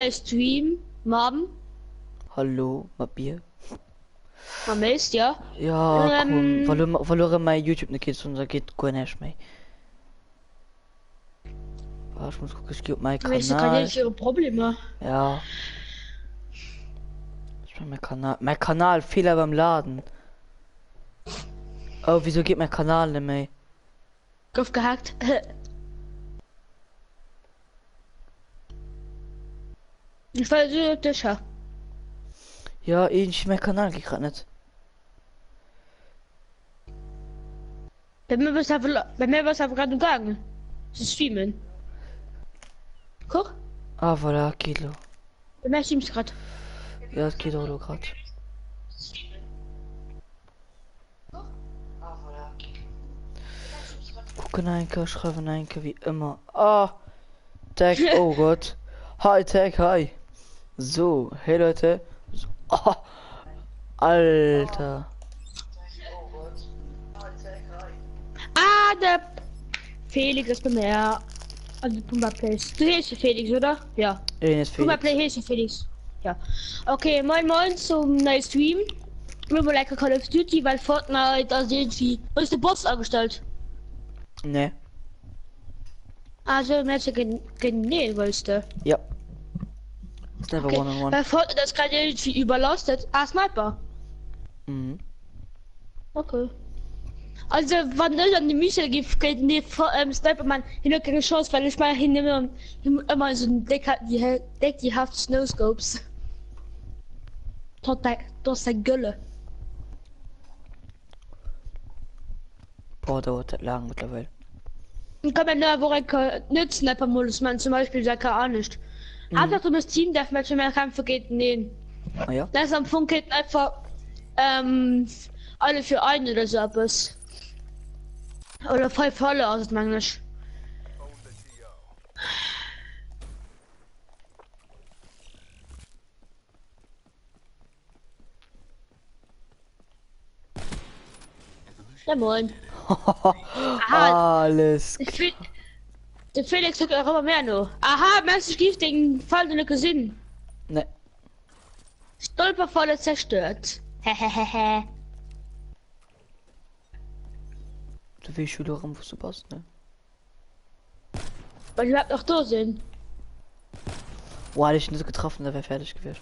Stream, Mom, Hallo, Bier. man ist ja. Ja, komm, verloren mein YouTube ne geht und da geht gar nicht mehr. Ah, ich muss gucken, ich gebe meinen Weißt du gerade Kanal. nicht ihre Probleme? Ja, ich mein mein Kanal Fehler beim Laden. Oh, wieso geht mein Kanal nicht mehr? Kopf gehackt. Ich war so sicher. Ja, ich mein Kanal geht gerade nicht. Bei mir was einfach gerade gegangen. Zu streamen. Guck, Ah, voilà, Kilo. bei mir streamst gerade. Ja, das geht auch gerade. Gucken einke, schreiben einke, wie immer. Ah, Tag, oh Gott. Hi, Tag, hi. So, hey Leute. So, ah, Alter. Ah, der Felix ist bei mir. Also Pumba Plays. Du hältst Felix, oder? Ja. Ist Pumba Felix. Play hältst Felix. Ja. Okay, moin moin zum neuen Stream. Wir wollen like Call of Duty, weil Fortnite also irgendwie. Wo ist der Boss angestellt? Ne. Also, Match gegen wolltest du. Ja. Ist never Okay. one on one. Weil Fortnite das gerade irgendwie überlastet. Ah, Sniper. Mhm. Okay. Also, wann ich an die Michel gibt, geht nee, Sniper man hin und keine Chance, weil ich mal hin immer so ein Deck hat, die haft Snowscopes. Das ist Gülle. Boah, dauert das lang mittlerweile. Und kann man nur, wo nicht Sniper-Modus, man zum Beispiel sagt er auch nicht. Einfach um das Team Deathmatch mehr Kämpfe geht, nee. Ah ja. Das ist am Funk geht einfach, alle für einen oder so etwas. Oder voll voll aus, manchmal. Ja, moin. Aha, Alles. der Felix hat auch immer mehr nur. Aha, meinst du, gibt den Fall in der Gesinn? Ne. Stolperfalle zerstört. Hehehehe. Du willst schon daran, wo du passt, ne? Weil die überhaupt noch da sind. Boah, hätte ich nicht getroffen, der wäre fertig gewesen.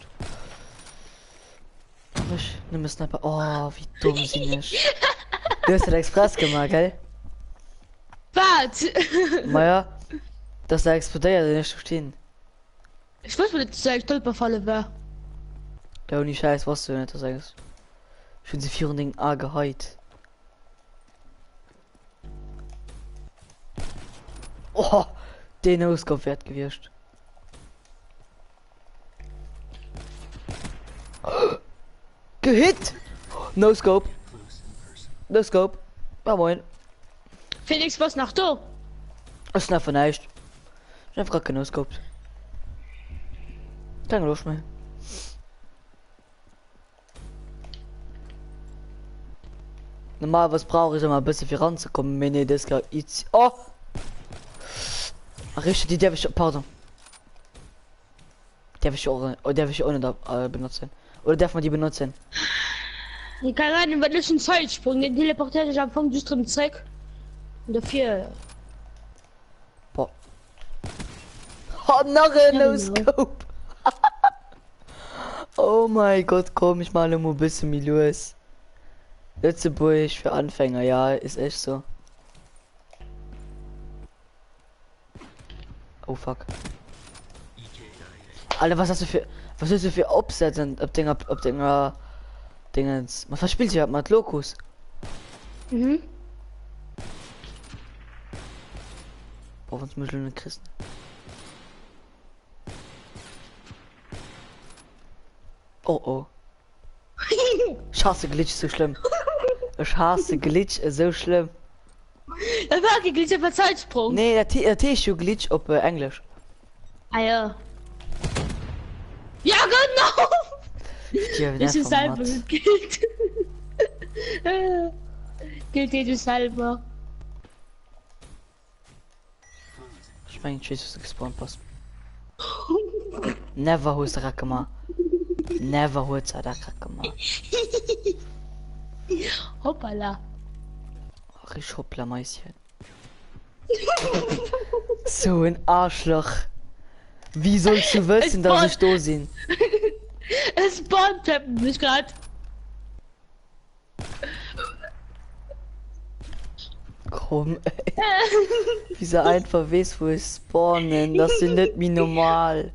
Ich nimm Sniper. Oh, wie dumm sie nicht. Du hast den Express gemacht, gell? Was? Naja, dass der explodiert, nicht zu stehen. Ich weiß nicht, dass das Stolperfalle war. Ja, und die Scheiß, was du nicht, das sagst. Ich finde sie 4 Ding A geheilt. Oh, den Auskopf wird gewirrscht. Gehit! No scope. No scope. Ja, moin. Felix, was nach da? Das ist einfach nicht. Ich hab grad kein No scope. Danke, los mal. Normal, was brauche ich immer ein bisschen für ranzukommen, wenn ihr das gar jetzt. Oh! Richtig, die darf ich. Pardon. Darf ich auch, darf ich ohne da benutzen? Oder darf man die benutzen? Ich kann rein, wenn ich einen Zeitsprung, den teleportiert ich am Punkt just drin zurück. Und dafür. Boah. Oh, noch ein Ja, No Scope. Oh mein Gott, komm ich mal ein bisschen mit los. Letzte Burg für Anfänger, ja, ist echt so. Oh fuck. Alter, was hast du für Obsätze, ob Dinger, Dingens. Man verspielt sich halt mal Lokus. Mhm. Brauchen uns Mittel und Christen. Oh oh. Ich hasse Glitch so schlimm. Ich hasse Glitch so schlimm. Da war geklickt auf Zeitsprung. Nee, der T-Shirt Glitch auf Englisch. Ah ja. Ja, genau! Ja, Das ist selber gekillt. Gilt dir selber. Ich mein, Jesus gespawnt passt. Never holst du Rackema. Never holst du Rackema. Hoppala. Ach, ich hoppla, Mäuschen. So ein Arschloch. Wie sollst du wissen, dass ich da bin? Es spawntappen mich grad. Komm, ey. Wie sie einfach weiß, wo ich spawnen. Das sind nicht wie normal.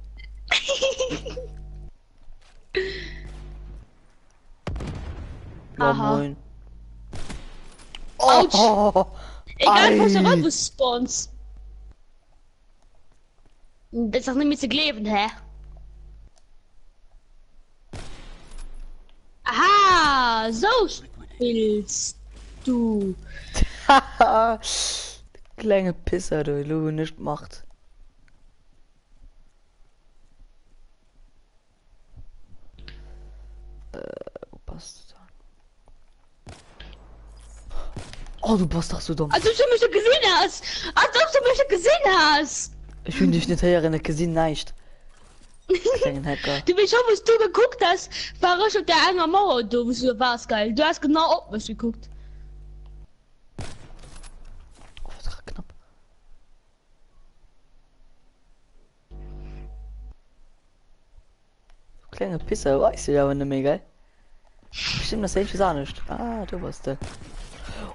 Ja, Aha. moin. Autsch. Oh, Egal, wo ei. du spawnst. Das ist doch nicht mehr zu leben, hä? Aha, so spielst du. Haha. Kleine Pisser, du nicht macht. Wo passt du da? Oh, du bist doch so dumm. Als ob du mich schon gesehen hast. Als ob du mich schon gesehen hast. Ich will dich nicht erinnern, gesehen nicht. Kleinen Hacker. Du bist schon, was du geguckt hast, war ich auf der einen Mauer, du warst geil. Du hast genau auf mich geguckt. Oh, das war knapp. Du kleine Pisser, weißt du ja aber nicht mehr, gell? Bestimmt das Hähnchen sah nicht. Ah, du warst der.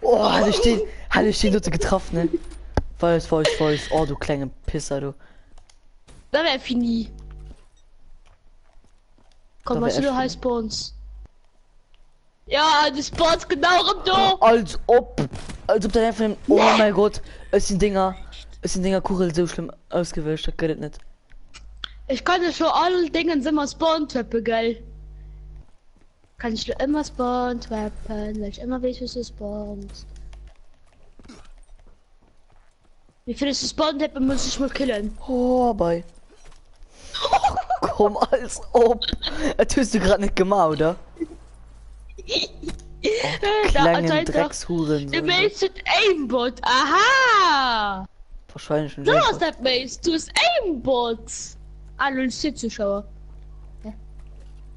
Oh, hatte ich den dort getroffen, ne? Weiß. Oh, du kleine Pisser, du. Da wäre fini. Komm, Da was wär du echt heißt bei uns? Ja, du spawnst genau im Do. Als ob der einfach nimmt. Oh mein Gott, es sind Dinger Kuchel so schlimm ausgewählt, das geht das nicht. Ich kann ja schon alle Dinge immer spawn-trappen, gell? Kann ich nur immer spawn-trappen, weil ich immer weiß, wie du spawnst. Wie findest du spawn-trappen, muss ich mal killen. Oh, bei. Komm, als ob. Das tust du gerade nicht gemacht, oder? Kleinen Dreckshuren. Du meinst das Aimbot, aha! Wahrscheinlich ein Du Jackpot. hast das meinst, du hast Aimbot! Alle und Zuschauer. Hä?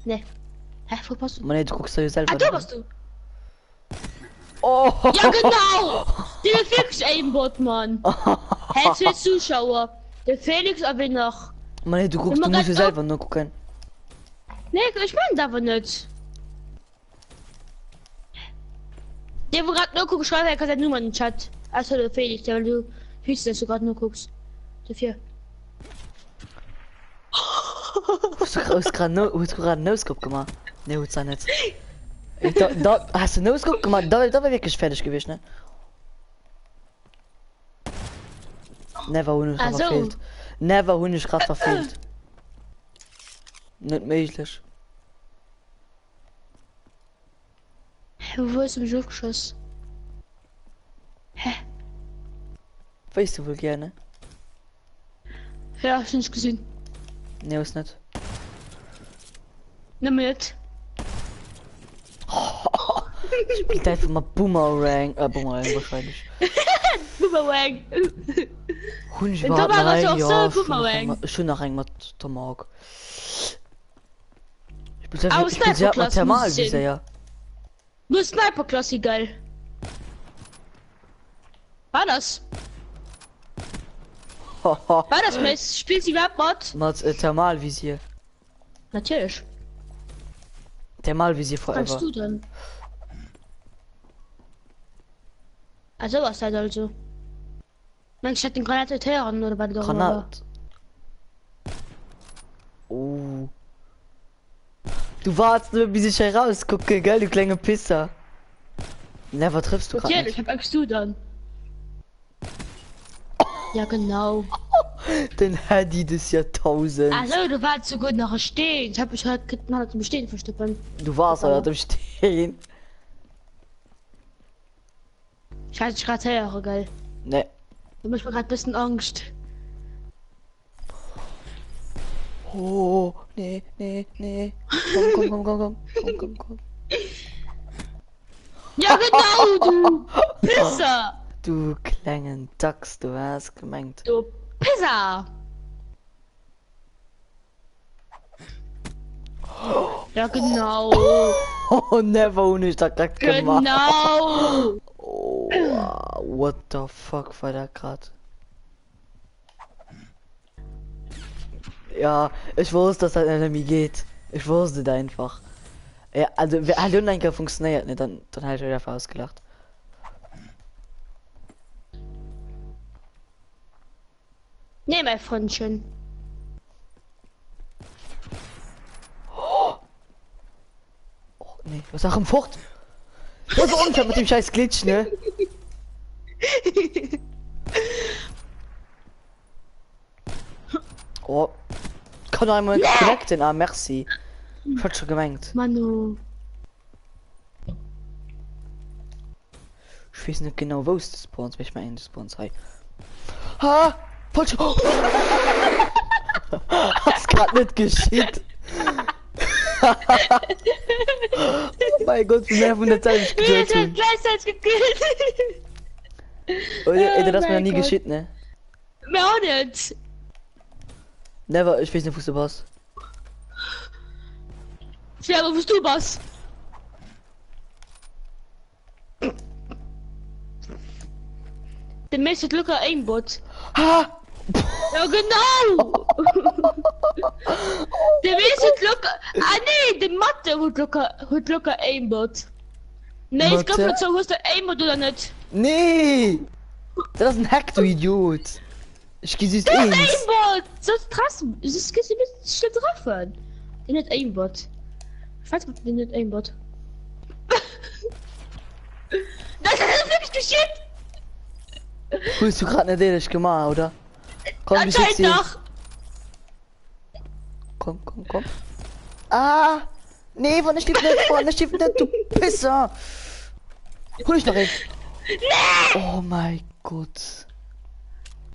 Ne. Hä, wo passt du? Man, du guckst dir selber. Ah, da warst du! Oh! Ja, genau! Der Felix Aimbot, Mann! Hä, 2 Zuschauer. Der Felix aber noch. Man, du guckst, du musst dir selber nur gucken. Ne, ich meine aber nicht. Der, wo gerade nur guckt, schreibt er seine Nummer in den Chat. Achso, der Felix, der, weil du fühlst, dass du gerade nur guckst. Dafür. Hast du gerade No-Scope gemacht? Ne, hat's auch nicht. Da hast du No-Scope gemacht, da war wirklich fertig gewesen, ne? Never Hund Ach so. verfehlt. Never Hund gerade verfehlt. Nicht möglich. Wo ist mich aufgeschossen? Hä? Weißt du wohl gerne? Ja, ich nicht gesehen. Ne, ist nicht. Nimm mit. Spielt einfach mal Boomerang. Boomerang wahrscheinlich. Boomerang. Hund ich In Tomahawk hast du auch so Boomerang. Schon nach einem Tomahawk. Aber Ich bin sehr Sniper-Klasse thermal, muss wie ich sehr ja. Nur Sniper-Klasse, geil. War das? War das, Mist? Spielt sie überhaupt Mod? Thermalvisier. Natürlich. Thermalvisier Kannst forever. du dann? Also was halt also. Mensch, hat den Granatären oder was? Granat. Oh. Du wartest nur, bis ich herausgucke, gell, du kleine Pisser. Never triffst du grad Natürlich, nicht. hab Angst du dann. Ja, genau. Den Handy des Jahrtausends. Also, du warst so gut noch stehen. Ich hab mich halt mal zum Stehen verstippen. Du warst halt am Stehen. Ich halte dich gerade her, geil. Ne. Du machst mir gerade ein bisschen Angst. Oh, nee. Komm. Ja, genau, du Pisser! Du kleinen Dachs, du hast gemeint. Du Pisser! Ja, genau. Oh, never ohne ich da grad gemacht. Genau. Oh, what the fuck war da grad? Ja, ich wusste, dass das Enemy geht. Ich wusste da einfach. Ja, also, wer hat eigentlich funktioniert, ne? Dann hätte ich einfach ausgelacht. Nee, mein Freundchen. Oh, nee, was auch im Fort? Das war unfair mit dem scheiß Glitch, ne? Oh. Kann noch einmal connecten, ah, merci. Ich hatte schon gemeint. Manu. Ich weiß nicht genau, wo es spawns, wenn ich mal in die Spawns sei. Ha! Falsch! Oh. Hast grad nicht geschieht. Oh mein Gott, wie mehr von der Zeit ich Wir getötet. sind gleichzeitig gekillt. Ey, das mir mein nie Gott. geschieht, ne? Mir auch nicht. Never, ich weiß nicht, wo du warst. Ja, aber wusst du was? Der Mensch hat locker Aimbot. Ha! Ja, genau! Der Mensch hat locker. Ah, nee, der Mathe hat locker Aimbot. Nee, ich Mathe? glaube, so hast du Aimbot oder nicht? Nee! Das ist ein Hack, du Idiot! Ich geseh's Das ist eins. Aimbot! So krass. Das ist ein bisschen schlimm treffen. Der hat Aimbot. Ich weiß nicht, der hat Aimbot. Das ist wirklich geschickt! Hast du gerade nicht ehrlich gemacht, oder? Komm, wir Anscheinend sitzen hier. doch! Komm, komm, komm. Ah! Nee, von der Stift nicht, von der Stift nicht, du Pisser! Hol ich noch hin. Oh mein Gott.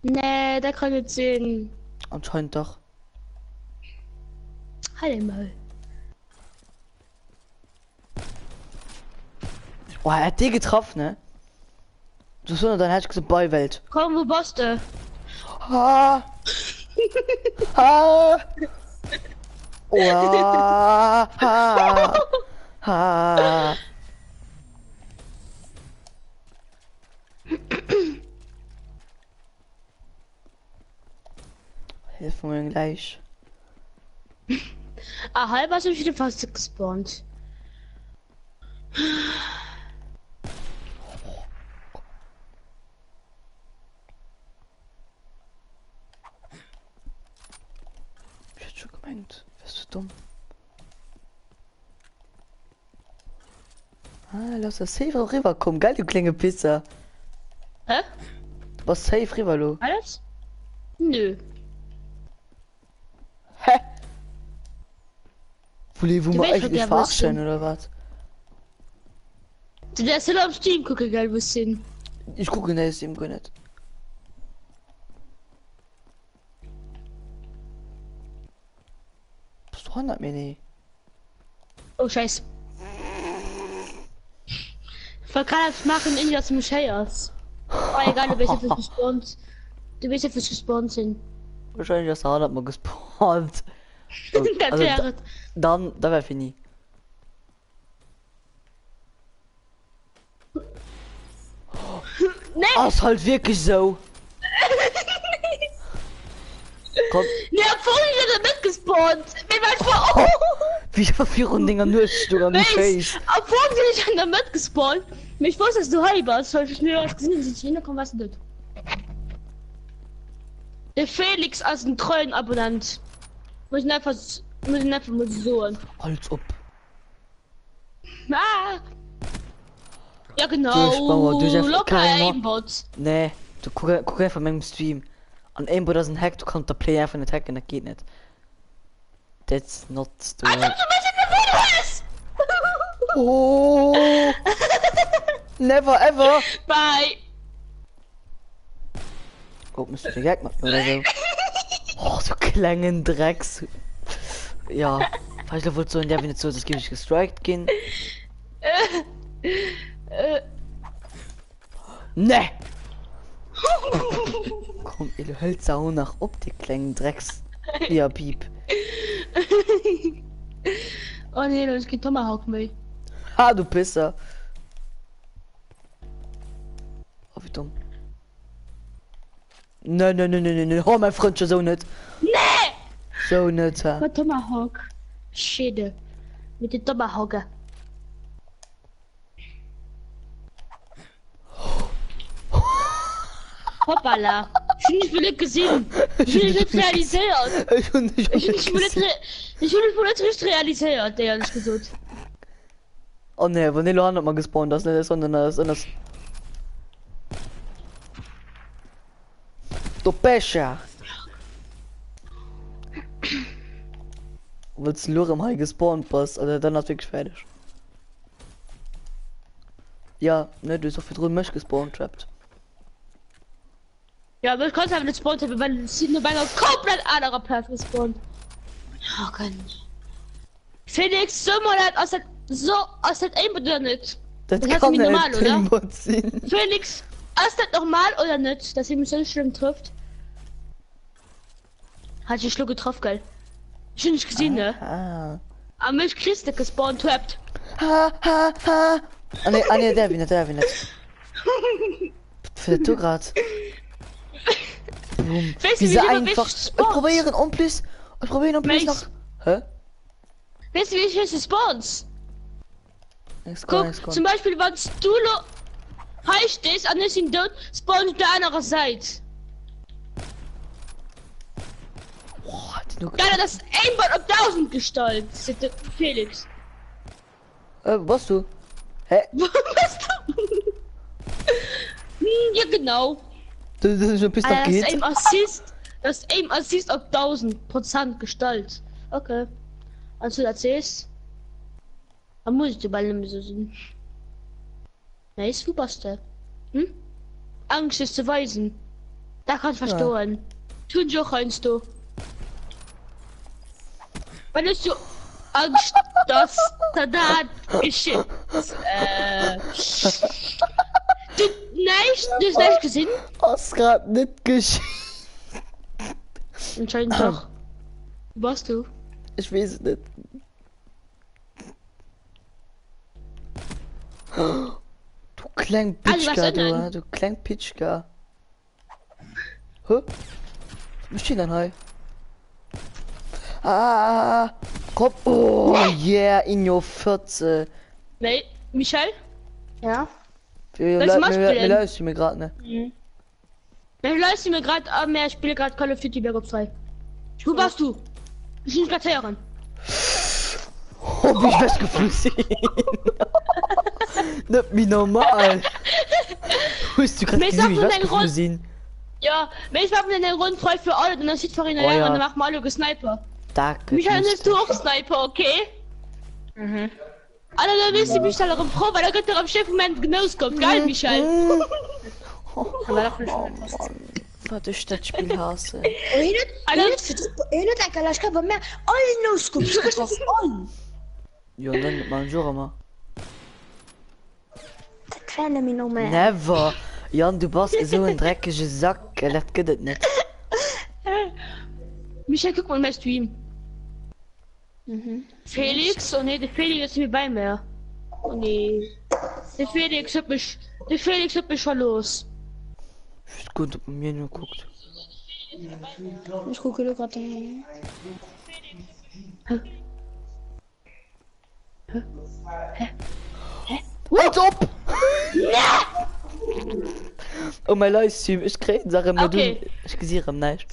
Nee, der kann nicht sehen. Anscheinend doch. Halt mal. Oh, er hat die getroffen, ne? Du so, dann hätte ich gesagt, bei Welt. Komm, wo bist du? Ha! Ha! Oh, ha! Ha! Ha! Hilf mir gleich. Ah, halb hast du wieder fast gespawnt. Ich hätte schon gemeint, wirst du dumm. Ah, lass das safe rüber kommen. Geil, du kleine Pizza. Hä? Was safe rüber, lo? Alles? Nö. Hä? Wo Du man weißt, eigentlich wo der verarschen was oder was? Der ist am Steam gucken, geil, wo sind. Ich gucke in der Steam gar nicht. Bist du 100 mir nicht? Oh, scheiß. Ich kann das machen, in das Mischeiers. Oh, egal, du bist ja fürs gespawnt. Du bist ja fürs gespawnt sind. Wahrscheinlich das 100 mal gespawnt. Das Also, wäre. dann wäre fini. Nee! Ah, ist halt wirklich so. Komm, Nee, obwohl ich ja damit gespawnt. Mir war vor. wie viele Dinger nüsst du an die Face? Obwohl ich ja damit gespawnt. Mich wusste, dass du heil warst, weil ich nur was gesehen, dass ich hinkomme, was nicht. Der Felix als ein treuen Abonnent. Muss ich einfach mal so. Als ob. Ah. Ja genau. Durchbauer, durch einfach Locker keiner. Aimbot. Nee, du guck einfach meinem Stream. An einem das ist ein Hack, du kannst der Play einfach nicht hacken, das geht nicht. That's not the Als ob du mich in der Video hast! Oh! Never ever! Bye! Oh, musst du den Gag machen oder so? Oh, so kleinen Drecks. Ja, vielleicht wohl so in der Venezia, das gebe ich gestrikt gehen. Ne! Komm, ihr hältst auch nach ob die kleinen Drecks. Ja, Piep. Oh nee, das geht Tomahawk mit. Ah, du Pisser. Oh, wie dumm. Nein. Oh, mein Freund, schon so nicht. Nee! So nicht, ha. Oh, Tomahawk. Schäde. Mit den Tomahawker. Hoppala. Ich will nicht gesehen. Ich will nicht realisiert. Ich will nicht Ich will nicht realisiert, der ehrlich gesagt. Oh ne, Vanilla hat mal gespawnt, das nicht, sondern das. Du Becher! Willst du nur im High gespawnt bist, also dann hast du wirklich fertig. Ja, ne, du bist auf viel Misch gespawnt, trappt. Ja, aber ich konnte einfach nicht spawnen, weil es nur bei einer komplett anderer Platz gespawnt. Oh Gott. Felix, so mal aus der Aim oder nicht? Das Das kann ist nicht normal, oder? Aimbot sein. Felix, ist das normal oder nicht, dass ihr mich so schlimm trifft? Hat ich Schluck getroffen, geil. Ich hab nicht gesehen, ne? Ah. Aber mich kriegst du gespawnt, trappt. Ha. Ah ne, der wie nicht. Für du grad. Boom. Weißt du, Wie sie immer einfach. welche Ich probieren und plus Max. noch. Hä? Weißt du, wie ich welche spawns? Nichts Guck, zum Beispiel, wenn du heißt es, an ist ihn dort, spawnt der andere Seite. Boah, hat die nur Geil, das Aimbot auf 1000 gestaltet, Felix. was du? Hä? Wo bist du? Ja, genau. Du schon bist doch Das geht. Aim Assist auf 1000% Gestalt. Okay. Also das ist. Dann muss ich die Ball nicht so sehen. Nice, wo bist du? Hm? Angst ist zu weisen. Da kannst du verstehen. Tun sie auch eins du. Wenn du Angst, dass da ist. Du hast nicht gesehen? Hast grad nicht geschehen. Anscheinend doch. Wo warst du? Ich weiß es nicht. Du klein Pitschka, du klein Pitschka. Hä? Wo steht denn hier? Ah, komm. Oh yeah, in your Fürze. Nee, Michael? Ja? Wir leisten mir gerade, ne? Mhm. Ich leiste mir gerade an, mehr spiele gerade Call of Duty Black Ops 2. Wo warst du? Ich bin gerade hören. Oh, wie ich festgeflossen. Nicht wie normal. Wo ist du gerade gesehen, wie ich festgeflossen? Ja, wenn ich mache eine Runde frei für alle, dann sieht vorhin und dann mach mal alle Sniper. Danke. Michael, ist du auch Sniper, okay? Mhm. Alter, da willst du mich da noch Pro, weil da geht der am Chef-Moment genau kommt. Geil, Michael. Wat is dat Spiel hasse? Ja, dann mal schon mal. Never. Jan, du bist so ein dreckiger Sack, das geht nicht. Michael, guck mal mein Stream. Felix? Oh ne, der Felix ist nicht bei mir. Oh ne. Der Felix hat mich schon los. Ist gut, ob mir nur guckt. Ich gucke dir gerade hin. Halt up! Oh, mein Livestream, ich krieg Sachen mit Okay. Ich sehe ihm nicht.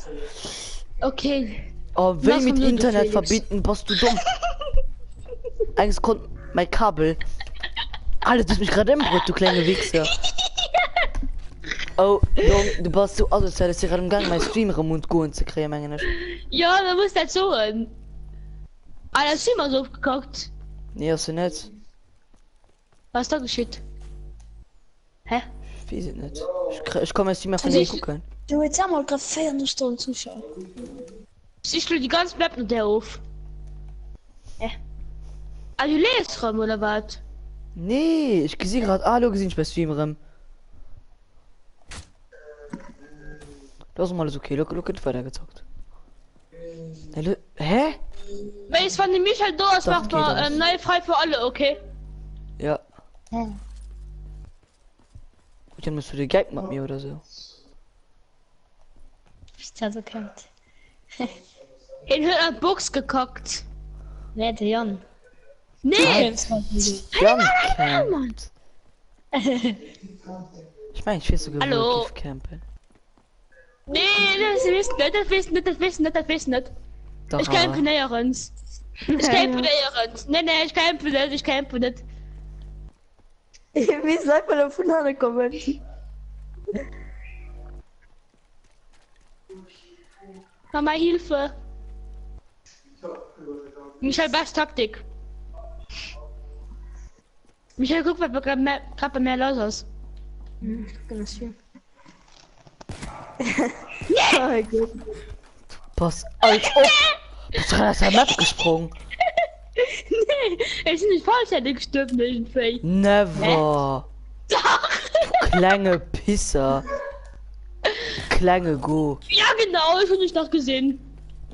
Okay. Oh, will Was mit haben wir, Internet Felix? verbinden, bist du dumm? Eigentlich konnte mein Kabel. Alter, du bist mich gerade im Brot, du kleine Wichser. Oh, Junge, du bist so asozial, dass ich gerade im Gang mein Stream Mund gehen zu kriegen, meine ich. Ja, da muss das so hin. Ah, das ist immer so aufgeguckt. Nee, hast du nicht. Was ist da geschieht? Hä? Ich weiß es nicht. Ich kann mein Stream von dir gucken. Du jetzt einmal gerade 400 Stunden Zuschauer. Ich will die ganze Map mit der auf. Hä? Ah, du lebst rum, oder was? Nee, ich sehe gerade Hallo gesehen bei Streamerem. Das ist mal alles okay, look weitergezockt. Hä? Wenn ich von dem Michael Doors Doch, macht geht mal alles. neu frei für alle, okay? Ja. Dann musst du die Gag mit mir oder so. Ich da so kennt. In eine Box gekackt. Wer der Jan? Nee! Ja, Mann! ich meine, ich will sogar Hallo? wirklich campen. Nee, das wissen nicht, das wissen nicht, das wissen nicht, das wissen nicht. Doch, Ich campe näherens. Ich campe näherens. Nee, ich campe nicht, ich campe nicht. Wie soll man davon ankommen? Mama, Hilfe. Michael, was Taktik? Michael, guck, was gerade bei mir los ist. Genau schön. Pass als ob. Bist du aus der Map gesprungen? Nee, ich bin nicht vollständig gestorben, irgendwie. Never. Doch! Du kleine Pisser. Kleine Go. Ja, genau, ich habe nicht noch gesehen.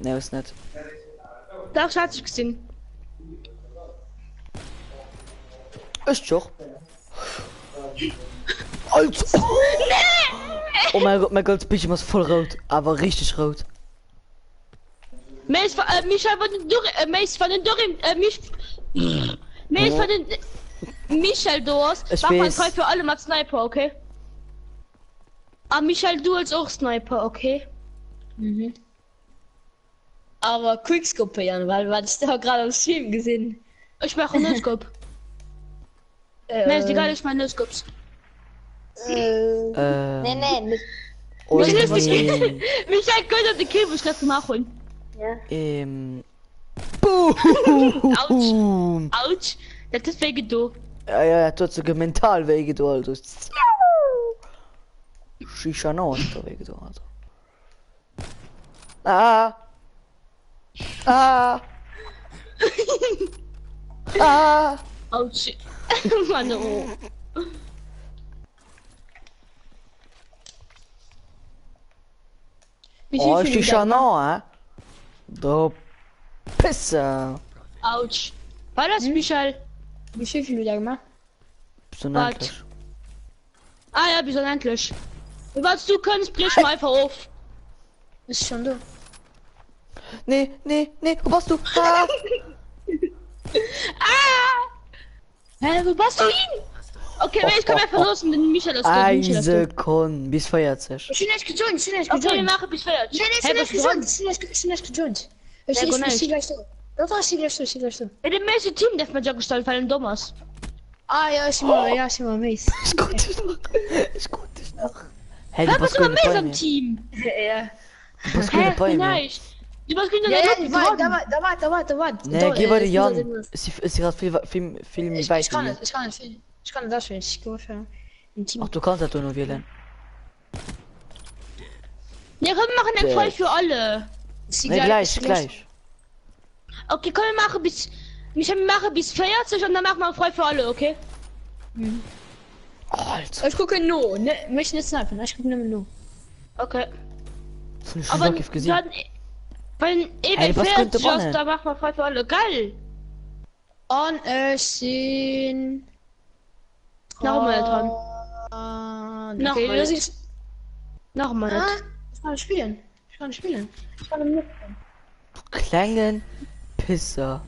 Ne, ist nicht. Doch, hatte ich gesehen. Ist doch. Als ob. Oh mein Gott, das Bildschirm ist voll rot. Aber richtig rot. Meist Michael von den Michael Doors. Ich Mach mal weiß. frei für alle mal Sniper, okay? Ah, Michael, du als auch Sniper, okay? Mhm. Aber Quickscope, Jan, weil das da gerade am Stream gesehen. Ich mache No-Scope. Mir ist egal, ich meine No-Scopes. Nee, nicht. Und Michael könnte die Kilbuskräfte machen. Ja. Boom! Autsch, das ist wegen du. Ja, tut sogar mental wege du, also. Shisha no, da wege du, also. Ah! Autsch. Mann, oh. Oh, Shisha no, Du Pisser! Autsch. War das Michael? Wie viel wieder gemacht? Bist du Wart. endlich? Ah ja, wieso endlich? Was du kannst, brich mal einfach auf. Ist schon du. Nee, wo warst du? Ah! Hä, wo warst du hin? Okay, ich kann einfach los und den Michael Ein das Sekund, bis feiert sich. Ich bin nicht gejoint, Okay, wir machen bis feiert. Ich bin nicht gejoint. Ich Ja, gut, bin gleich so. Das war sie gleich so. In dem nächsten Team darf man ja gestalten, weil ein Thomas. Ah, ja, ich mal Mace. Ich guck dich noch. Hey, Hä, du was bist immer gut mehr bei im mir. Team? Ja. Du bist gut bei mir. Nein. Du musst wieder Ja, in da der war. Nee, geh bei dir Jan. Sie gerade viel Ich weit. kann nicht, ich kann das nicht. Ich gehe für ein Team. Ach, du kannst das nur wählen. Ja, komm, wir machen den Fall für alle. Nee, gleich. Okay, komm, wir machen bis... Wir machen bis 40 und dann machen wir frei für alle, okay? Oh, Alter. Ich gucke nur, ne, möchte nicht snipen, ich gucke nur nur. Okay. Das ist Aber schon wirklich gesehen. dann... Wenn Hey, eben was könnte 40 man ist, denn? dann machen wir frei für alle. Geil! Und es sind... Nochmal dran. Nochmal. Okay, Das ist... Nochmal. Ah, ich kann spielen. Ich kann nicht. Kleinen Pisser.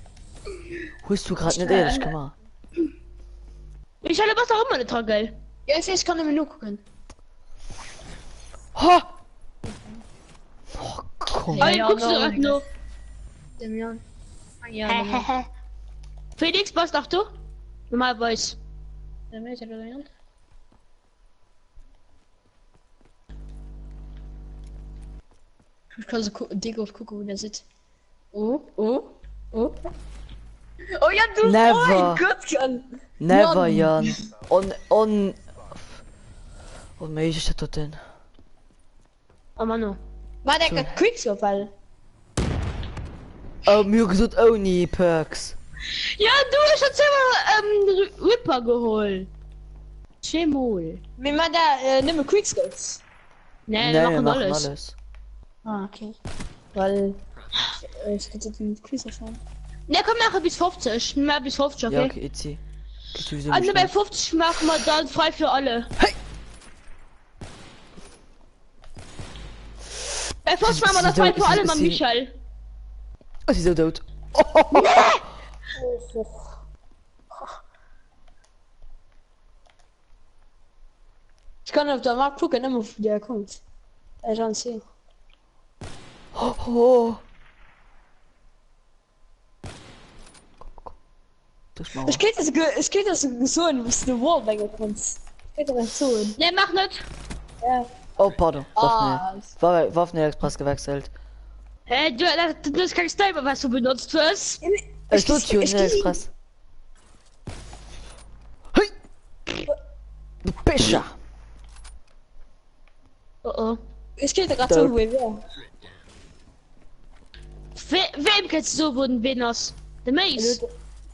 Hast du gerade nicht ehrlich gemacht? Ich hatte was auch immer nicht dran, geil. Ja, ich kann nur gucken. Ha! Oh, komm. Aber Ja, guckst du no, gerade nur. Damian. Ja, Felix, was dachtest du? Normal weiß. Damian. Ich kann so dick auf gucken, wo der sitzt. Oh. Oh ja, du! Never. Oh mein Gott, Jan! Never, Mann. Jan. Und mir ist das dort denn? Oh Mann. War der gerade Quickscope, weil... Oh, mir gesagt auch nie Perks. Ja, du hast schon zweimal Ripper geholt. Chemol. Mir mal da, nimm Quickscopes. Nee, Nee, wir machen alles. Ah, okay. Weil... Ich hätte den Quiz erfahren. Ne, komm, mache bis 50. Mehr bis 50, okay? Ja, okay, jetzt sie. Also bei 50 machen wir dann frei für alle. Hey! Bei 50 machen wir das frei für alle, Mann, Michael. Oh, sie ist so tot. Ich kann auf der Markt gucken, immer wo der kommt. Schon sehen. Oh. Das mal. Ich geht das so, was du Wall wegkommst. Geht das so. Ne, mach nicht. Ja. Oh, pardon. Ah, Waffen-Express gewechselt. Du hast kein Sniper, was du benutzt hast. Es tut hier Express. Hey! Du Pischer! Oh oh. Ich geht gerade so, ja. Wem kannst du so wurden Winners? Der Mace.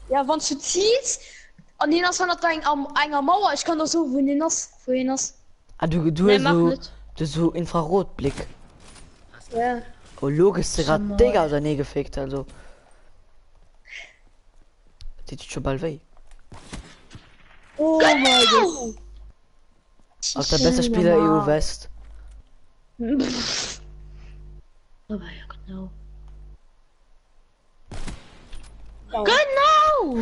Ja, wenn du ziehst, an den hast du noch einer Mauer, ich kann doch so, wohin das? Ah, du Ne, mach hast nicht. so Infrarotblick. Ja. Oh, logisch, der Schon grad Digga aus der Nähe gefickt, also. Die tut schon bald weh. Oh mein Gott. Auch der beste Spieler EU West. Aber ja, genau. Ja. Genau!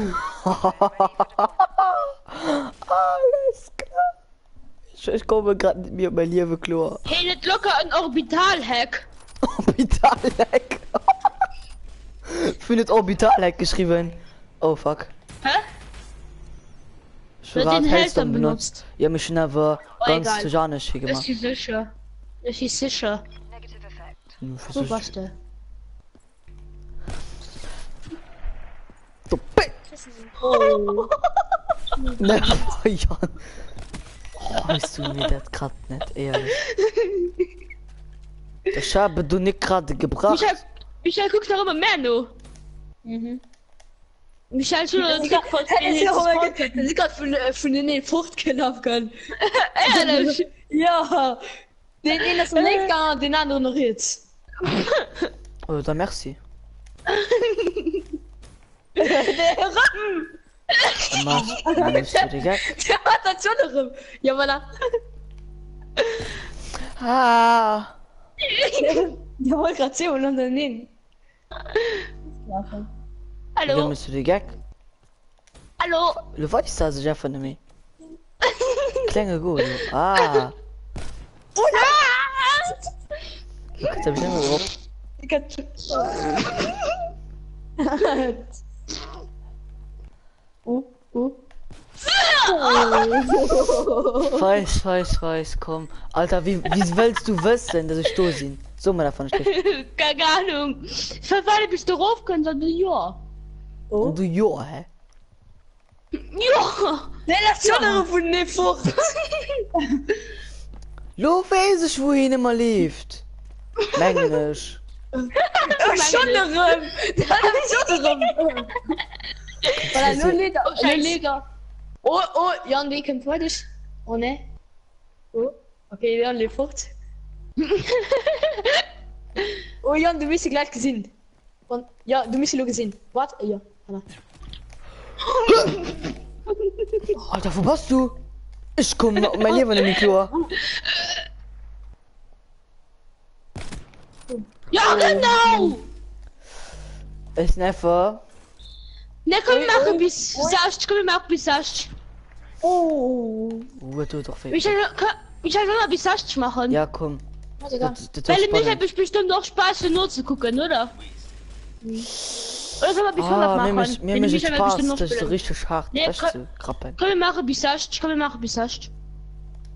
Alles klar. Ich komme gerade mit mir mein liebe Chlor. Hey, nicht locker ein Orbital-Hack. Orbital-Hack. Findet Orbital-Hack geschrieben. Oh fuck. Hä? Ich Wird hab den Hellstorm Hellstorm benutzt. Ja, mich schon aber Oh, ganz egal. zu Janisch hier Ist gemacht. sie sicher? Ist sie sicher? So was der. Du Bitch! Oh. Ne, aber Jan. Weißt du mir das grad nicht, ehrlich. Ich habe du nicht gerade gebracht. Michael guckt noch immer mehr nur. Mhm. Michael schon Das einen ist Trick von gerade von den Fruchtkinder können. Ehrlich? Ja. Den ist am links gegangen, den anderen noch jetzt. Oh, dann merci. Der Rappen! Dann bist du die Gag. Der hat das schon noch rum. Ja, voilà. Ah. Der wollte gerade sehen und dann nehmen. Dann Hallo? bist du die Gag. Hallo? Du weißt also ja von mir. Klinge gut. Ah. Guck, da bin ich immer drauf. Ich kann Weiß, komm. Alter, wie willst du wissen, dass ich da bin? So mal davon spricht. Keine Ahnung. Ich verweile bis du rauf kannst, dann ja. Und du ja, hä? Ja! Der lässt schon noch von der Frucht. Lo weiß ich, wohin immer lebt. Englisch. Schon noch rum. Der hat schon noch rum. Voilà, nur Leder. Oh, Nur Scheiße. Leder. Oh, Jan, wie kommt vor dich? Oh, ne? Oh, okay, Jan lebt fort. Oh, Jan, du bist sie gleich gesehen. Und, ja, du bist sie nur gesehen. Warte, ja. Voilà. Alter, wo bist du? Ich komm mein Leben in den Klo. Ja, genau! Ist einfach. Ne, komm, wir machen oi. bis 60. Komm, wir machen bis 60. Oh. Du doch weh. Michael soll mal bis 60 machen. Ja, komm. Warte, gar. Das ist Weil Michael spannend. hat bestimmt noch Spaß für nur zu gucken, oder? Oder soll man bis 100 Ah, machen? mir Wenn mich Michael Spaß, bestimmt noch das ist so spielen. richtig hart. Nee, Echt komm. zu krappen. Komm, wir machen bis 60. Komm, wir machen bis 60.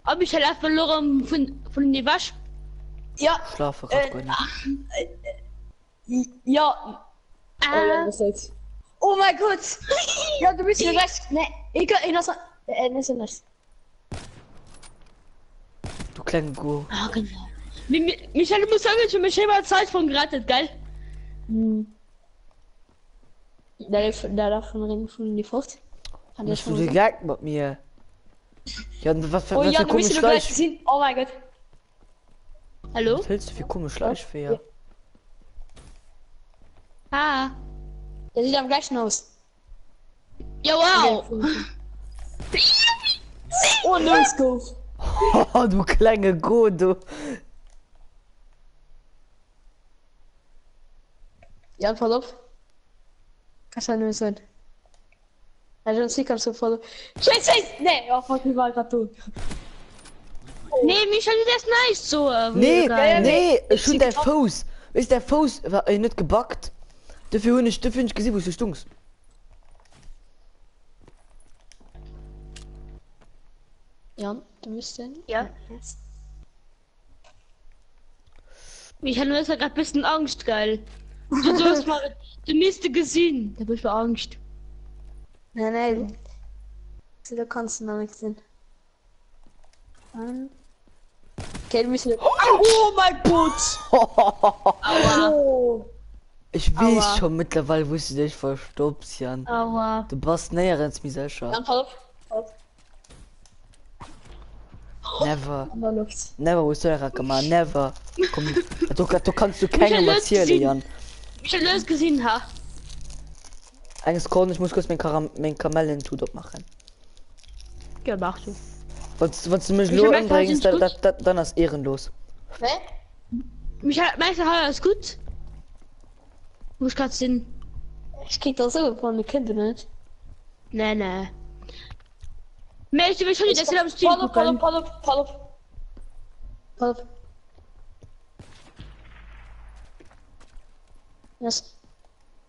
Aber Michael hat verloren von den Wasch. Ja, Schlafe grad gut nicht. ja. Oh mein Gott. Ja, du bist hier recht. Ne, ich kann das nicht. Du kleiner Gu. Ah, genau. Michael, du musst sagen, ich habe mich immer Zeit von gerettet, geil? Da darf von die Frucht. Kann der Bist du schon die sagen. Gag mit mir? Ja, was Oh für ja, du bist komisch hier gleich Schleich. gesehen. Oh mein Gott. Hallo? Was hältst du für komisch Schleich für ja? Ah. Der sieht am gleichen aus. Ja, wow. Oh, no scope. Oh, du kleine Gut, du. Ja, voll auf. Kannst du nur sein. Also, sie kannst du voll. Scheiße! Nee, ja, fuck, ich war grad tot. Nee, Michel, das ist nice so. Nee, geil. nee, schon der Fuß. Ist der Fuß war nicht gebackt. Dafür habe ich nicht gesehen, wo du stungst. Ja, du bist denn? Ja. Michel, du hast ja gerade ein bisschen Angst, geil. Du sollst mal, du müsste gesehen. Da hab ich Angst. Nein, nein. Da kannst du noch nichts sehen. Okay, du musst. Oh mein Gott! Aua. Oh! Ich weiß Aua. schon mittlerweile, wo du dich verstopst, Jan. Aua. Du bist näher ins Miselscher. Dann voll auf. Never. An der Luft. Never, wo ist der Rackama? Never. Komm, du kannst du keine Michael, erzählen, sie- Jan. Michel, du hast gesehen, ha? Eine Sekunde, ich muss kurz mein Kamellen tut machen. Ja, mach du. Was du mich Ich nur hab einfach anbringst, den Schutz. dann ist ehrenlos. Hä? Michel, meinst du, alles gut? Wo ich grad sind? Ich krieg das so von den Kindern nicht. Nee, nee. Möchtest du schon die das am Stream Voll auf, voll auf, gucken? voll auf, voll auf. Voll auf. Yes.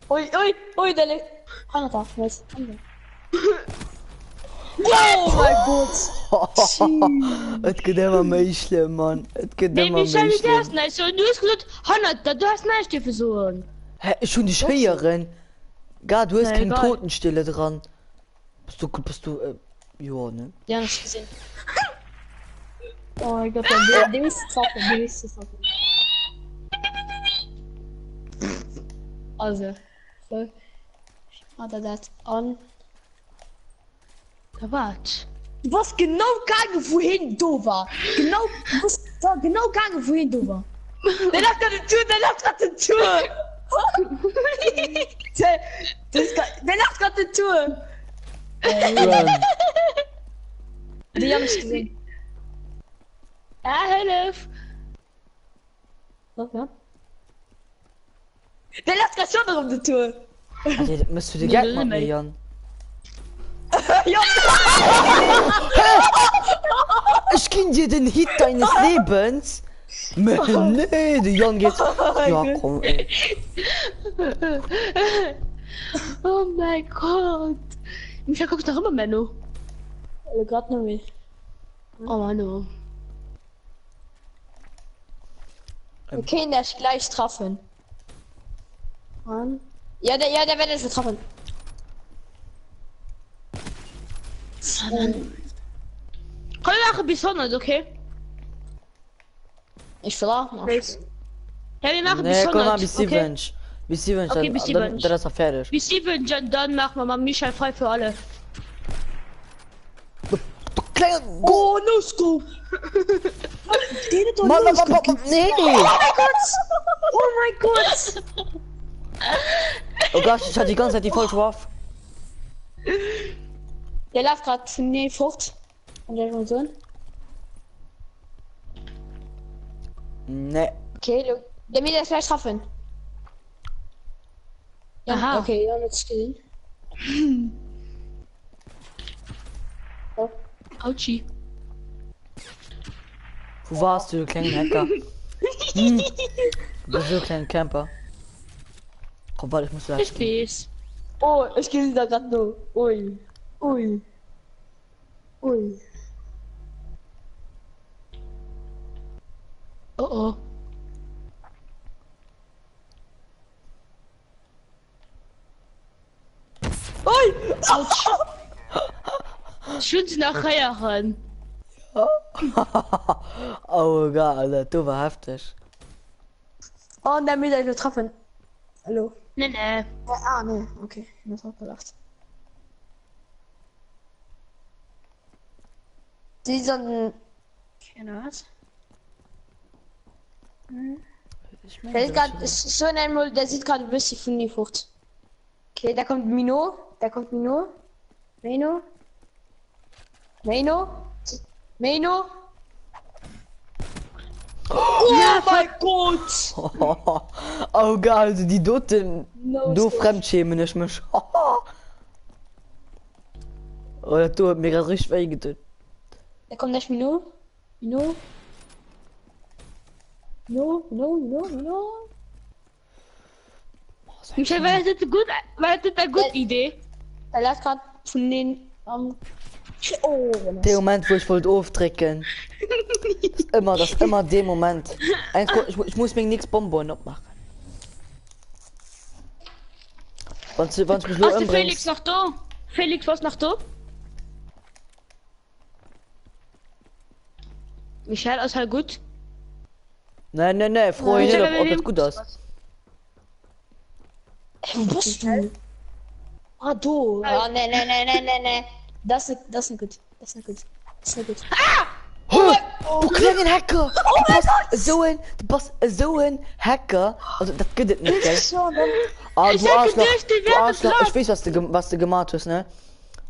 Ui, der liegt. Hanna, was? Oh mein Gott! Es geht immer mehr schlimm, Mann. Es geht Nee, immer Michel, mehr du hast schlimm. nicht so. Du hast gesagt, Hanna, du hast nicht die versuchen. Hä, ist schon die Scheierin? Gar, du hast Na, keine egal. Totenstille dran. Bist du, ja, ne? Ja, nicht gesehen. Oh mein Gott, der ist zu zocken, der ist zu zocken. Also, so. Hat er das an? Da wart. Du warst genau gegangen, wohin du war. Genau, du warst da genau gegangen, wohin du war. Der läuft an der Tür, der läuft an der Tür. Der läuft gerade die Tür. Run. Die haben mich gesehen. Ja, hilf. Ja. Der läuft gerade schon um die Tür. Alter, das musst du dir Nee, Geld nee, machen, nee. Jan. Ja, Ich kenn dir den Hit deines Lebens. Man, nee, der Jan geht. Ja, komm, ey. Oh mein Gott. Michel, guckst du noch immer Menno? gerade noch nicht. Oh Mann. Okay, der ist gleich treffen. Mann. Ja, der wird es getroffen. Komm, wir machen bis 100, okay? Ich will auch noch. Ja, wir machen bis Nee, komm 100, mal, bis okay? 70. Bis 70, Okay, bis dann 70. ist er fertig. Bis 7, dann machen wir mal Michel frei für alle. Du kleiner Oh, no scoop! Mann, nee! Oh mein Gott! Oh mein Gott! Oh Gott, ich hatte die ganze Zeit die falsche Waffe. Der läuft gerade von mir fort. Und der schon so. Nee. Okay, der will das gleich treffen. Ja, Aha. okay, ja, jetzt gesehen. Oh. Autschi. Wo warst du, du kleiner Hacker? Du bist so ein kleiner Camper. Komm, warte, ich muss gleich Ich gehen. weiß. Oh, ich gehe da gerade nur. Ui. Ui. Ui. Oh oh. Ui! Schön nachher ran. Oh Gott, Alter, du war heftig. Oh, und der mir da getroffen. Hallo. Nee, nee. Nee. Okay, ich hab auch gedacht. Die sind. Keine was? Ich Der mein, ist gerade so in einem, der sieht gerade ein bisschen von die Frucht. Okay, da kommt Mino. Da kommt Mino. Mino. Mino. Mino. Oh mein Gott! oh geil, also die Doten. No Du scope. Fremdschämen ich mich. Oder du hat mir gerade richtig wehgetan. Da kommt das Mino. Mino. Mino. Mino. Mino. Mino. Michel, war das eine gute Idee? Er lässt gerade von den. Oh, Der Moment, wo ich wollte aufdrücken. Das ist immer der Moment. Ich muss mir nichts Bonbon abmachen. Wenn du mich nur Hast du Felix umbringst. noch da? Felix, was noch da? Michel, ist halt gut. Nein, freue mich Michel, nicht, ob das gut ist. Wo bist du? Ah, du. Ah, nee. Das ist nicht gut. Das ist nicht gut. Das ist nicht gut. Du kleinen Hacker! Du bist so ein Hacker! Also, das geht nicht, gell? Ah, Ich du hab Arschloch! gedacht, die Du werden Arschloch! dran. Ich weiß, was du gemacht hast, ne?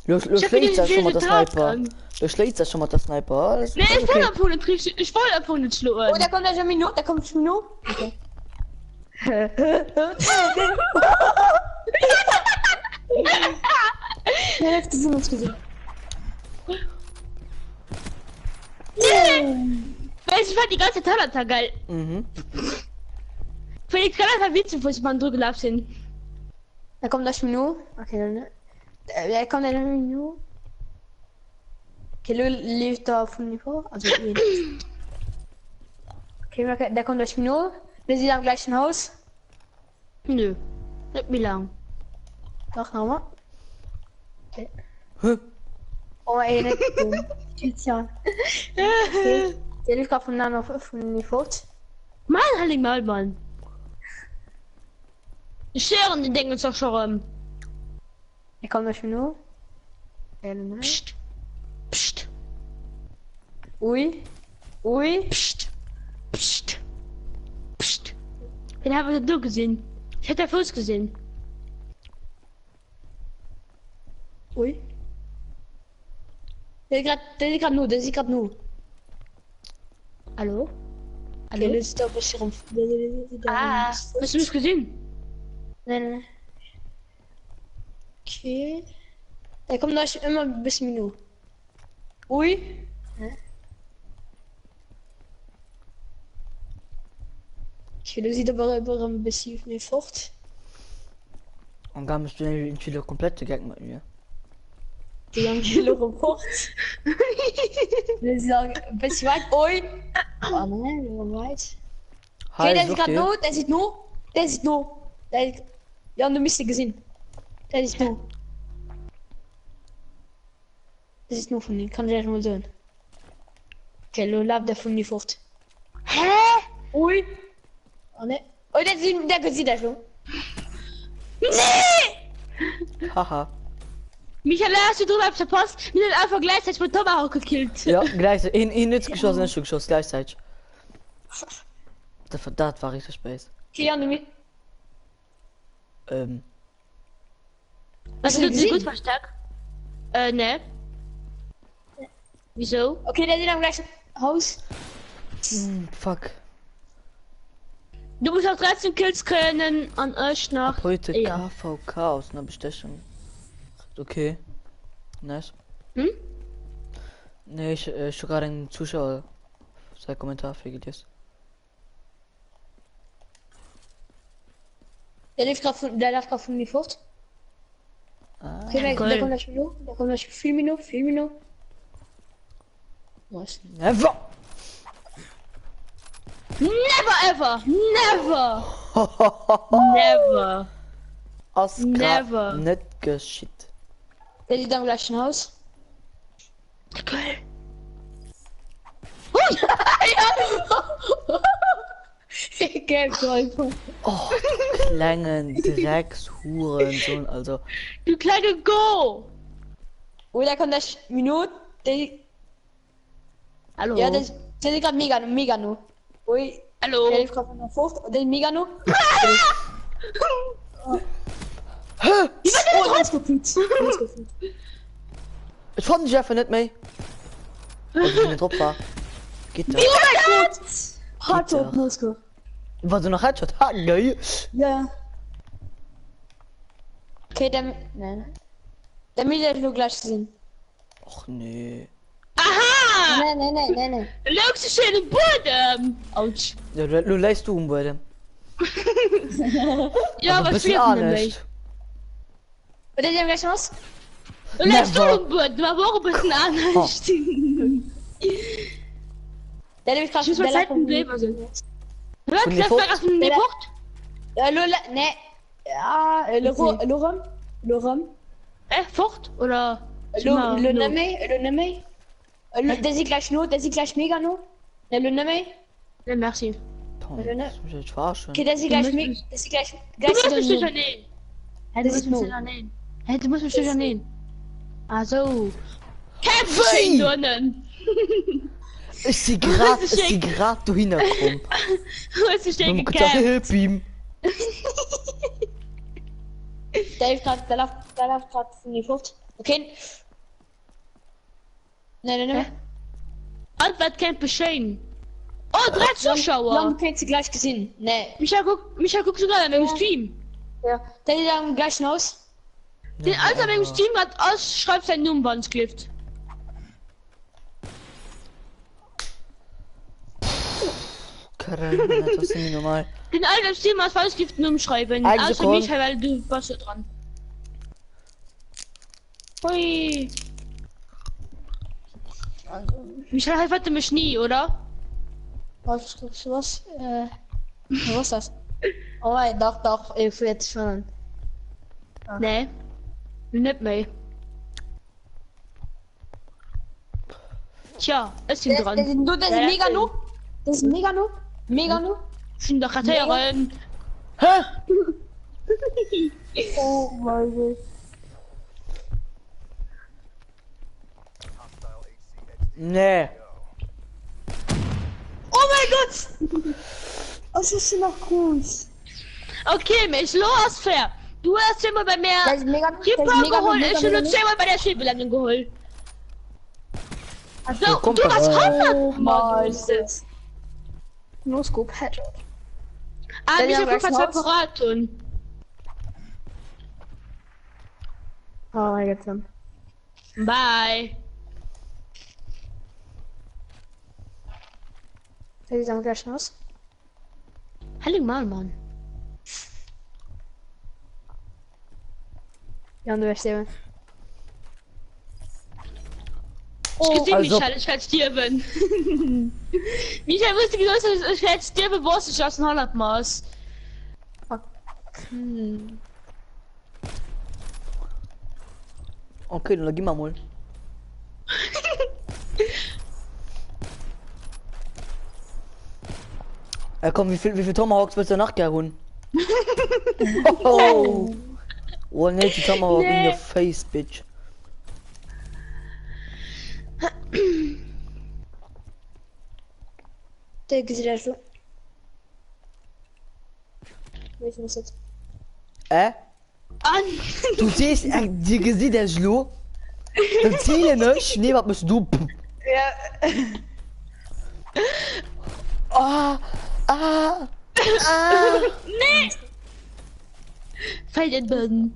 Du hab schlägst gedacht, ja die schon mal der werden dran. Sniper. Du schlägst ja schon mal der Sniper. Alles Nee, ich okay. will Opponent tricksen. Ich will Opponent Oh, schlagen. da kommt der Mino. Da kommt Mino. Okay. Ja, das gesehen, das gesehen. Ich fand die ganze Talata geil. Mhm. Felix kann einfach witzig, wo ich mal drüber gelaufen sind. Da kommt das Mino. Okay, dann. Da kommt der Mino. Okay, Lil lebt da von Niveau. Also, okay, da kommt das Mino. Wir sind am gleichen Haus. Nö. Nicht mehr lang. Doch, nochmal. Okay. Hä? Oh, ey, nicht dumm. Christian. Okay. Der lief gerade von Nano von Niveau. Mann, halt ihn mal, Mann. Die Scheren, die denken uns doch schon. Da kommt das Mino. Psst. Psst. Ui. Ui. Psst. Psst. Psst. Den haben wir nur gesehen. Ich hätte der Fuß gesehen. Ui. Der sieht gerade nur. Hallo? Okay, Hallo? der sieht da ein bisschen rum. Hast du mich gesehen? Nein. Okay. Da kommt da immer ein bisschen Mino. Ui. Okay, du siehst aber ein bisschen mehr fort. Und dann bist du wieder komplett gegangen mit mir. Die haben Kilo Report. Wir sagen ein bisschen weit. Ui. Oh nein, wir waren weit. Okay, der sieht gerade nur. Der sieht nur. Ja, du müsst ihn gesehen. Der sieht nur. Das ist nur von ihm. Kann der mal sehen. Okay, du läuft der von die fort. Hä? Ui. Oh ne. Oh, der sieht das schon. Nee! Haha. Michael, hast du drüber verpasst? Wir sind einfach gleichzeitig mit Tomahawk gekillt. Ja, gleichzeitig. In nicht geschossen, nicht geschossen, gleichzeitig. Das war richtig Spaß. Okay, ja, du Was du ist gesehen? gut versteckt? Ne. Wieso? Okay, der sieht am gleichen Haus. Fuck. Du musst auch 13 Kills können an euch nach. Ab heute Ja. KVK aus einer Bestechung. Okay. Nice. Hm? Nee, ich gerade einen Zuschauer sein Kommentar für gelesen. Der läuft gerade von mir fort. Ah, Okay, cool. da kommt das Mino. Da kommt das viel Mino. Was? never! Never ever! Never! Oscar Never. nicht geschieht. Der sieht am gleichen Haus. Geil. Geil, Oh, du kleinen Dreckshurensohn, also. Du kleine Go! Oh, da kommt das Mino. Der, Hallo? ja, der sieht gerade mega nur. Ui. Hallo. Dave kommt noch Frucht und den Megano. Hä? Oh, alles gut. Ich fand dich einfach nicht mehr. Als ich nicht drauf war. Geht da. Hardtop Moskau. War so noch Headshot? Ha, geil. Ja. Okay, dann. Nein. Der Media nur gleich gesehen. Och nee. Aha! Nein. Looks du schön im Boden. Autsch. Ja, du leist du beide. Ja, Aber was bisschen fehlt mir ahnisch. nicht? Und dann gleich was? Du lässt du Never. im Boden, aber auch ein bisschen anders. Der nämlich gerade Ich muss mal Zeit im Leben sind. Hört, Von das der war das von der Frucht? Frucht? Lola, ne. Ja, Lorem. Frucht? Oder? Neme. Der sieht gleich Megano. Der Neme. Ja, merci. Tom, das muss ich jetzt verarschen. Okay, der sieht gleich Megano. Der sieht gleich. Du musst mich Megano. sicher nähen. Hä, du Das musst ist mich no. sicher nähen. Hä, du musst mich sicher nähen. Ah, so. Hey! Kämpfen drinnen. Ist sie grad du hinkommen. Wo ist die Stelle Dann gekämpft? hilf ihm. Der läuft gerade von die Frucht. Okay. Nein. Und was kämpft beschehen? Oh, 3 Zuschauer. Lang kennt sie gleich gesehen. Ne. Micha guckt sogar an meinem Stream. Ja. Der sieht am gleichen aus. Den Alter meinem Stream hat aus, schreibt sein Nummernskript. Karel, das ist nicht normal. Den alten Stream hat Falschgift umschreiben. Eine Außer Sekunde. Micha, weil du warst ja dran. Hui. Michael heiratet mich nie, oder? Was? Was ist das? Oh nein, doch, ich will jetzt schon. Nee. Nicht mehr. Tja, ist ihn dran. Das ist Megano. Das ist Megano. Sind doch Karteieren. Hä? Oh mein Gott. Nee. Oh mein Gott! Was ist denn noch groß? Okay, mich los, fair. Du hast immer bei mir Das ist Megano. Creeper geholt, ich habe nur 10-mal bei der Schildbelandung geholt. Also, kommt du das? hast Oh 100 mein Mal. Gott. No Scope Headshot. Ah, Dann mich ja hat gleich was raus. verraten. Oh mein Gott. Bye. Der sieht am gleichen aus. Hallo mal, Mann. Ja, und du wirst sehen. Ich gesehen, also- Michael, ich werde stirben. Michael wusste genau, dass ich werde stirben, wo ich aus dem 100 Maß. Okay, dann gib mal. Komm, wie viel Tomahawks willst du nachher holen? Oh, oh nee, die Tomahawk in your face, bitch. Der sieht ja so. Ich muss jetzt. An. Du siehst, die Gesicht der Schlo. Dann zähle nicht. Nee, was bist du? Ja. Ah, ah, Nee! Fällt in den Boden.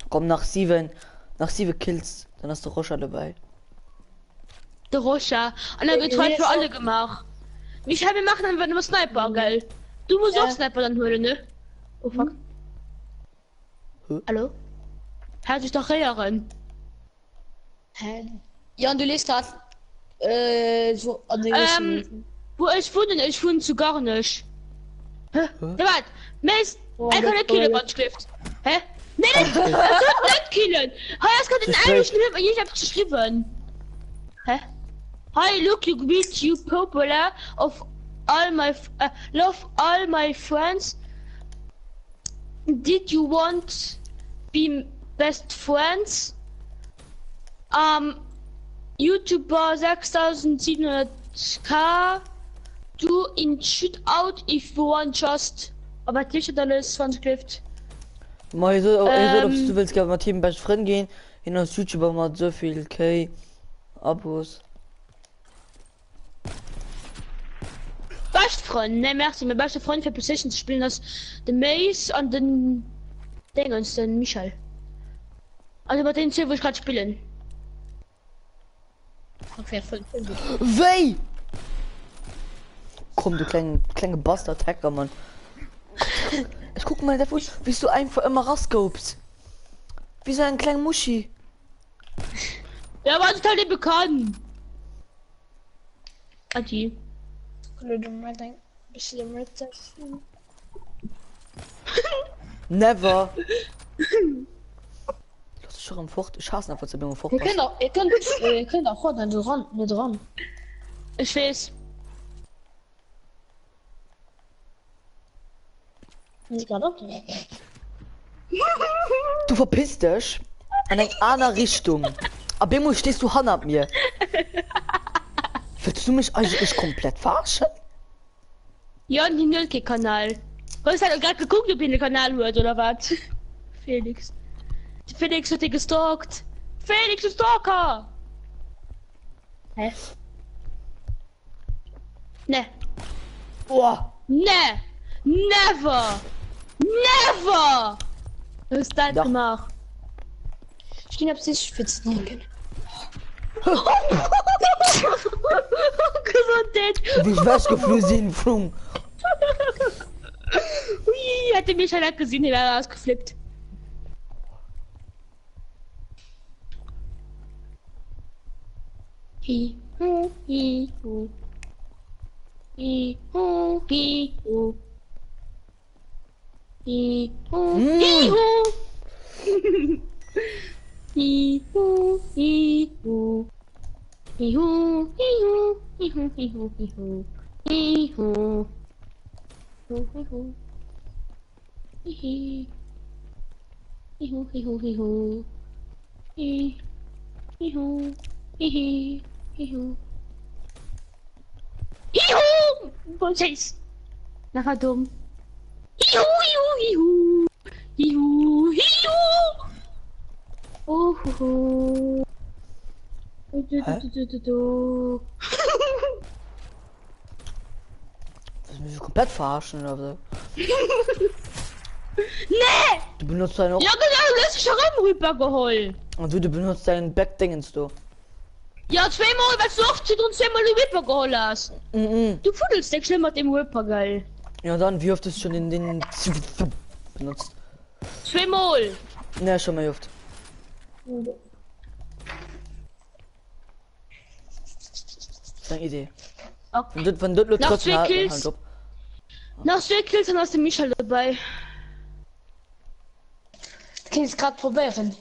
Komm, nach 7 Kills, dann hast du Roscha dabei. Der Roscha. Und dann wird heute für alle gemacht. Michael, wir machen einfach nur Sniper, gell? Du musst auch Sniper dann holen, ne? Oh fuck. Hallo? Hört sich doch rehren. Hä? Ja, und du liest grad. So an den Wo ich wohne, ich wohne zu gar nicht. Hä? Ja, warte. Mist. Oh Er kann Gott, nicht killen, oh was schrift. Hä? Nee, das kann nicht killen. Hey, das kann in einem Schrift, ich hab geschrieben. Hä? Hi, look, you beat you popular of all my, love all my friends. Did you want be best friends? YouTuber 6700k Du in shoot out if you want just. Aber T-Shirt alles von Skript. Mal so, du willst gerne mal Team Best Friend gehen. In aus YouTuber mal so viel K Abos. Best Freund, ne, merci. Mein bester Freund für PlayStation zu spielen, das den Mace und den Dingens, den Michael. Also bei den zwei, wo ich gerade spielen. Okay, voll gut. Wei! Komm, du kleine Bastard-Hacker, Mann. Ich guck mal, wie du einfach immer rausgobst. Wie so ein kleiner Muschi. Ja, war total nicht bekannt. Adi. Never. Das ist schon am Fort. Ich hasse einfach zu bin fort. Ihr könnt auch heute nicht dran. Ich weiß. Sie gerade auf. Du verpisst dich in eine andere Richtung. Aber immer stehst du Hand ab mir. Willst du mich eigentlich komplett verarschen? Ja, und die Nölke-Kanal. Du hast halt gerade geguckt, ob ihr den Kanal hört, oder was? Felix. Felix hat dich gestalkt. Felix, du Stalker! Hä? Ne. Boah. Ne. Never. Never! Was ist das Doch. gemacht? Ich bin absichtlich spitzen. Gesundheit! Wie schwarz geflogen Flung. Ui, hatte mich schon gesehen, der wäre ausgeflippt. Hi, hu, hi, hu. Hi, hu, hi, hu. Hi, hu, hi, hu. Hi, hu, hi, hu. Hi, hu, hi, hu. Hi, hu, hi, hu, hi, hu. Hi, hu. Hu, hi, hu. Hi, hi. Hi, hu, hi, hu, hi, hu. Hi, hi, hu. Hi, hi. Hi, hu. Hihu! Bolsjes. Nachher dumm. Hihu, hihu, hihu. Hihu, hihu. Oh, hu. Du. Das mich komplett verarschen oder so. Nee! Du benutzt deine Ja, genau, lass dich herum rübergeholt. und du benutzt deinen Backdingens du. Ja, zweimal, weil du oft und zweimal die Whipper geholt hast. Du fuddelst dich schlimm mit dem Whipper, geil. Ja dann, wie oft ist schon in den benutzt? Zweimal. Ne, schon mal oft. Deine Idee. Okay. Wenn du Nach trotzdem zwei Kills. Nach 2 Kills dann hast du Michael dabei. Du kannst gerade probieren.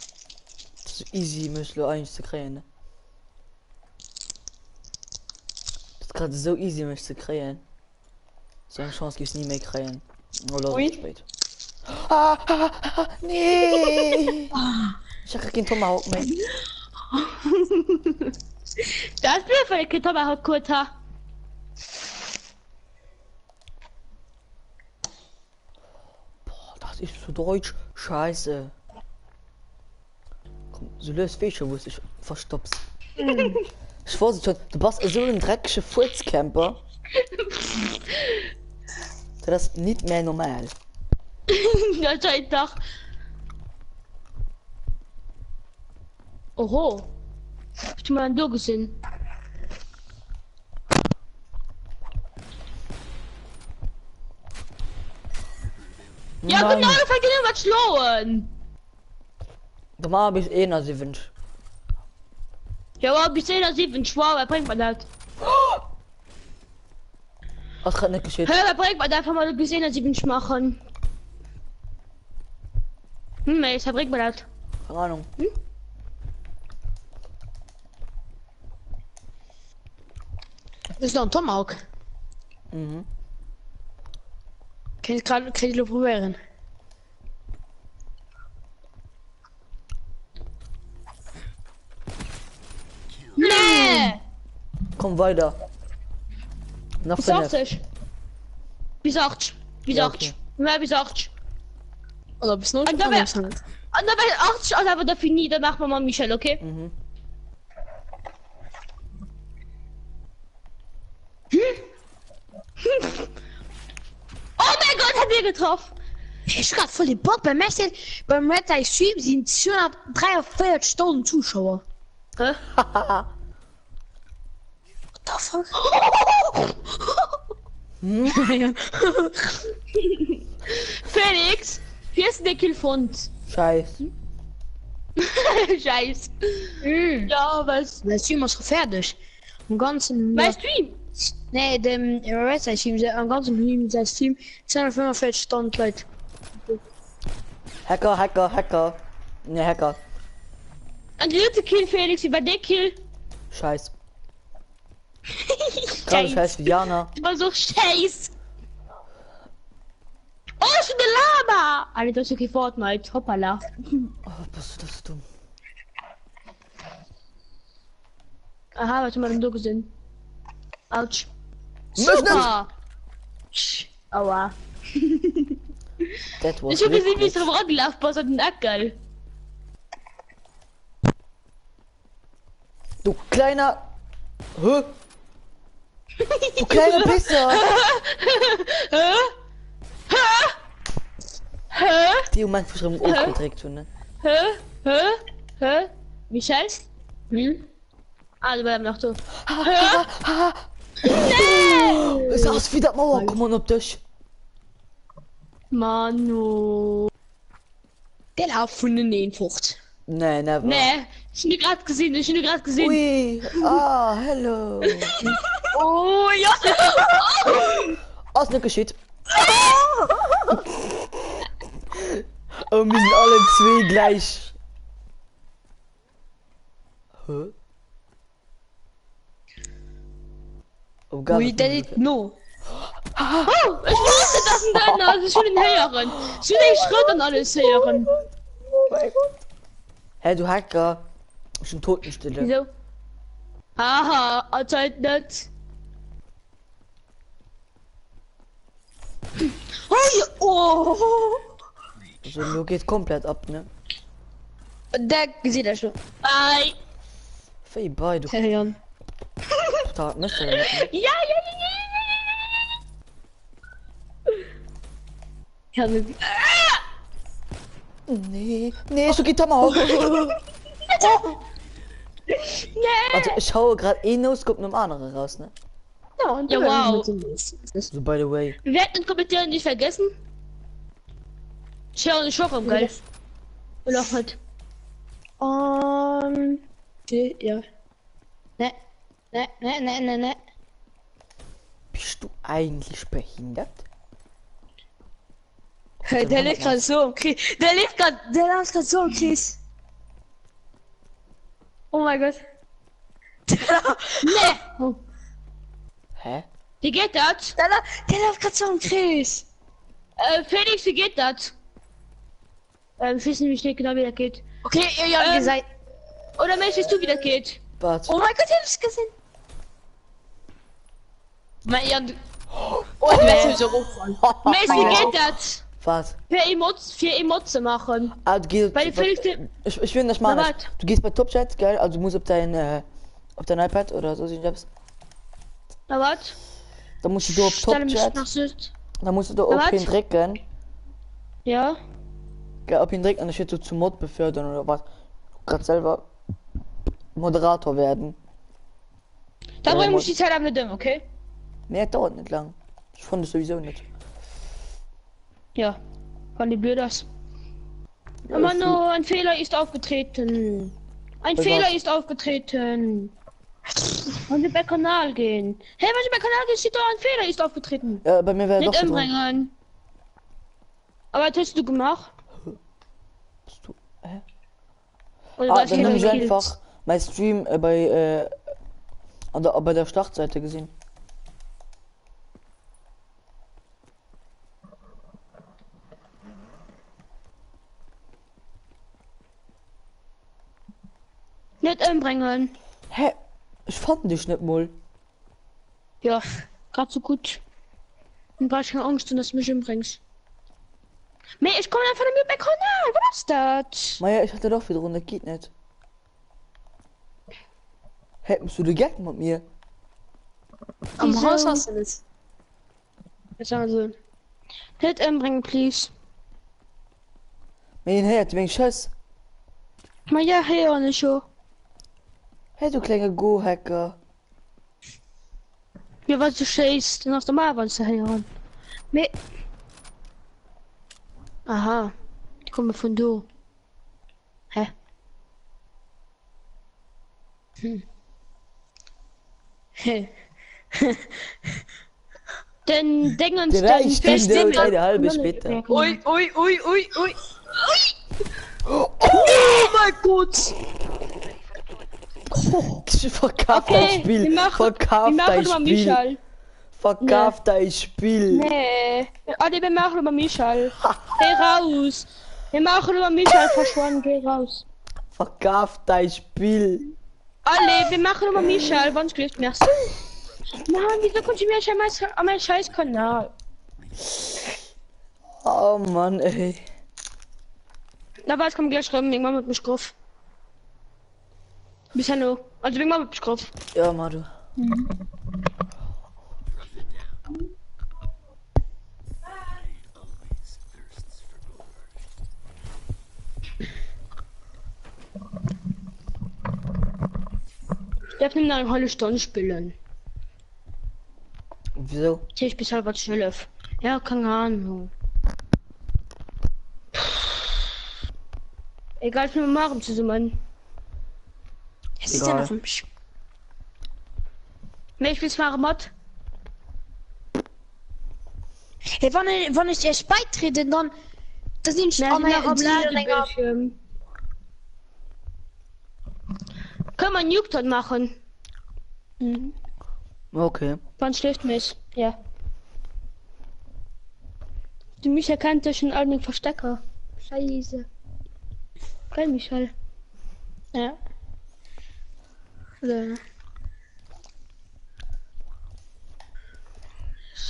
Das ist easy, müsste eigentlich zu kriegen. Ne? Das ist gerade so easy, mich zu kriegen. So eine Chance gibt's nie mehr kriegen. Oder Ui. spät. Nee! Ich hab keinen Tomahawk mehr. Das ist mir für die Tomahawk kurz. Boah, das ist so deutsch. Scheiße. Komm, so löst Fische, wo ich verstopf's. Ich weiß schon, du bist so ein dreckiger Furzcamper. Das ist nicht mehr normal. Ja, scheint doch. Oho. Hast du mal einen gesehen? Ja, Mann. genau, da fängt was schlauen. Da hab ich eh noch 7. Ja, aber bis 7 schwau, wer bringt man das? Was hat nicht geschehen? Hör, wer bringt man einfach mal bis 7 machen? Wer bringt man das? Keine Ahnung. Das ist noch ein Tomahawk. Mhm. Kann ich probieren. Nee! Komm weiter. Noch Bis 5. 80. Bis 80. Bis Ja, 80. okay. Mehr bis 80. Oder bis 0. Und dann bei 80, also aber dafür nie, dann machen wir mal Michel, okay? Mhm. Oh mein Gott, hat er getroffen! Ich grad voll den Bock beim Messi. Beim Red Eye Stream sind 243 Stunden Zuschauer. Hä? What the fuck? Felix, hier ist der Killfund. Scheiß. Scheiß. Mm. Ja, was? Der Stream ist fertig. Im ganzen. Mein Stream. Nee, dem Red Eye Stream, am ganzen Stream, sein Stream 245 Stunden Leute. Hacker. Ne, Hacker. Und die dritte Kill, Felix, über den Kill. Scheiß. Gerade scheiß wie Jana. Ich war so scheiß. Oh, schon eine Lama! Alter, das ist okay, Fortnite. Hoppala. Oh, bist du das dumm. Aha, was haben wir denn da gesehen? Autsch. Müssen Super! Aua. That was Ich hab gesehen, wie ich liquid. drauf angelaufen bin, so ein Ackerl. Du kleiner. Hä? Du kleiner Pisser. Hä? Hä? Die um mein Fuß rum aufgedreckt schon, ne? Hä? Michel? Hm? Ah, du bleibst noch da. Es ist wieder Mauer, komm mal auf dich. Manu. Der läuft von den Nebenfrucht. Nee, never. Nee, ich hab ihn gerade gesehen, Ui, hello. Oh, ja. Was nicht geschieht. Oh, wir sind alle zwei gleich. Hä? Oh Gott. Ui, der ist no. Oh, ich wusste, dass ein Donner, das ist schon ein Hören. Ich will den Schritt und alles hören. Hey, du Hacker. Schon Totenstille. Wieso? Haha, anscheinend nicht. Oh, ja, oh. Also, nur geht komplett ab, ne? Der sieht er schon. Bye. Fei bei, du Hey, Jan. total Messer. Ja. Ja, wir- Nee, so geht Tomahawk. Nee. Also, ich schaue gerade eh No-Scope einem anderen raus, ne? Ja, und Ja, wir wow. werden mit dem nächsten. So, by the way. Wir werden den Kommentieren nicht vergessen. Ich höre nicht schon geil. Oder auch nicht. Okay, ja. Ne. Bist du eigentlich behindert? Der lebt gerade so im Krieg. Der lebt gerade so im Krieg. Oh mein Gott. Nee. Oh. Hä? Wie geht das? Der läuft gerade so im Krieg. Felix, wie geht das? Ich weiß nämlich nicht genau, wie das geht. Okay, ja, ihr seid. Oder möchtest du, wie das geht? Warte. Oh mein Gott, ich hab's gesehen. Mein Jan. Oh, nee. der ist so hochfallen. Mäßig, wie geht das? Was? Für Emots machen. Ah, du gehst. Weil Felix, Ich will das mal. Na, Nicht. wart. Du gehst bei Top Chat, geil? Also, du musst auf dein iPad oder so, ich hab's. na wat? Da musst du auf Top Stelle mich Chat. nach Süd. Da musst du da Na, auf wat? ihn drücken. Ja? Geil, auf ihn drücken und dann steht so zu Mod befördern oder was. Gerade selber Moderator werden. Da Ja, bringe Mod- ich die Zeit am nicht okay? Nee, dauert nicht lang. Ich fand es sowieso nicht. Ja. Von die Blöders. Ja, Aber ist nur ein Fehler ist aufgetreten. Ein Was Fehler war's? ist aufgetreten. Und bei Kanal gehen. Hey, was bei Kanal gehen, steht da ein Fehler ist aufgetreten. Ja, bei mir wäre doch Nicht so drin. umbringen. Aber was hast du gemacht? Bist du- Hä? Oder Ah, was dann haben sie killt? einfach mein Stream bei der Startseite gesehen. Nicht umbringen. Hä? Ich fand dich nicht mal. Ja. Gerade so gut. Und war ich keine Angst, dass du mich umbringst. Nee, ich komme einfach nicht mehr bei Kanal. Was ist das? Maja, ich hatte doch wieder runter, geht nicht. Hättest du die Gag mit mir? Am Wieso? Haus hast du das. Jetzt also. Hit umbringen, please. Mein Herz, wegen Schuss. Maar ja, heel nicht so. Hey, du kleiner Go-Hacker. Ja, was du scheißt, dann hast du mal was zu hören. Nee. Aha. Die kommen von du. Hä? Hä? Den Ding uns Der ich bin eine halbe später. Ui, ui, ui, ui, ui. Oh mein Gott! Verkauf Okay, dein Spiel. wir machen Verkauf dein mal Spiel. Michal. Verkauf dein Spiel. Nee. Adi, wir machen über Michal. Geh raus. Wir machen über Michal verschwunden, geh raus. Verkauf dein Spiel. Alle, wir machen über Michal, wann schläft mir? Mann, wieso kommt ihr mir schon mal an meinen scheiß Kanal? Oh Mann, ey. Na was, komm gleich rum, irgendwann mit dem Schruff. Bis hallo. Also irgendwann mit dem Schruff. Ja, Madu. Ich darf nicht noch eine halbe Stunde spielen. Wieso? Ich bis halb was schnell auf. Ja, keine Ahnung. Egal, ich will machen zusammen. Es ist Egal. ja noch ein Sch Ich will fahren, Mod. Hey, wann ich erst beitrete, dann. Das sind schon länger. Können wir einen Nukton machen? Okay. Wann schläft mich? Ja. Du mich erkannt schon einen Verstecker. Scheiße. Geil, Michael. Ja.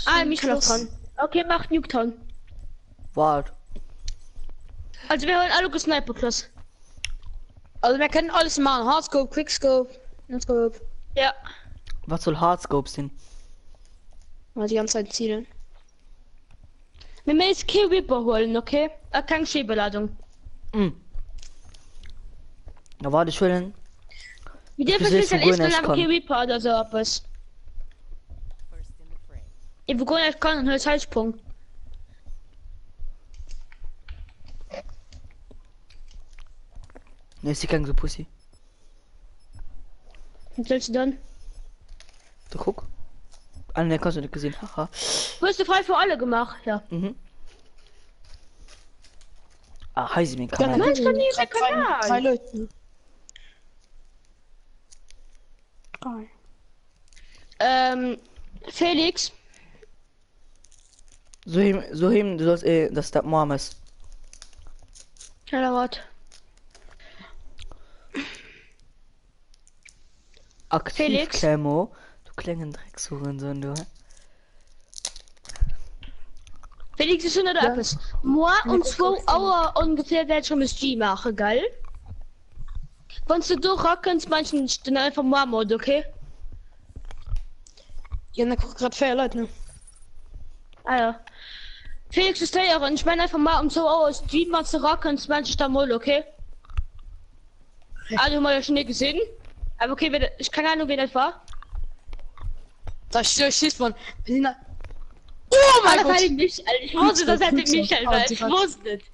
Ah, Michael ist dran. Okay, macht Nukton. Wart. Also wir holen alle Sniper plus. Also wir können alles machen. Hardscope, Quickscope, Quickscope. Ja. Was soll Hardscopes denn? Mal die ganze Zeit zielen. Wir müssen jetzt Kill Reaper holen, okay? Keine Schäbeladung. Da war ich schon. Wie der Ich sehe, verschlüsselt wo ist, dann Gomez aber kann. Kill Reaper oder so etwas. Ich wo Gomez kann und hört Halssprung. Ne, ist die gang so Pussy. Was sollst du dann? Du guck. Ah, ne, kannst du nicht gesehen. Haha. Wirst du frei für alle gemacht? Ja. Mhm. Ah, heiße mir Ja, kann man. Mensch, kann nicht der Kanal. Drei Leute. Felix. So him, du sollst das da Mohammed. Schneller Wort. Aktiv Felix? Camo. Du klingen Drecksuchen so du. Felix ist schon oder etwas. Moi und 2 Uhr ungefähr werde ich schon das G machen, geil? Wenn du durchrockst, manchen dann einfach Moi-Mod, okay? Ja, da guck grad 4 Leute, ne? Ah ja. Felix ist der und ich meine einfach mal um 2 Uhr das G mal zu rocken, manchen da mal, okay? Also mal ja schon nicht gesehen. Aber okay, ich keine Ahnung, wer das war. Da schießt man. Oh mein Aber Gott! ich nicht, Alter. Ich wusste, dass er den Michael war. Ich wusste nicht.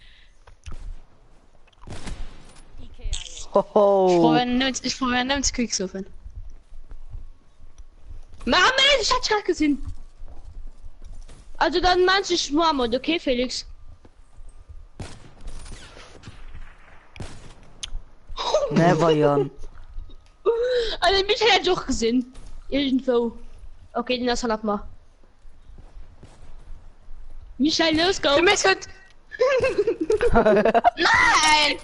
Hoho. Ich probiere 90 Quicksilver. Mama, ich hab's gerade gesehen. Also dann meinst du Schmarmod, okay, Felix? Never, Jan. Also Michael hat doch gesehen. Irgendwo. Okay, den lass halt mal. Michael, los, go. Du bist gut! Nein!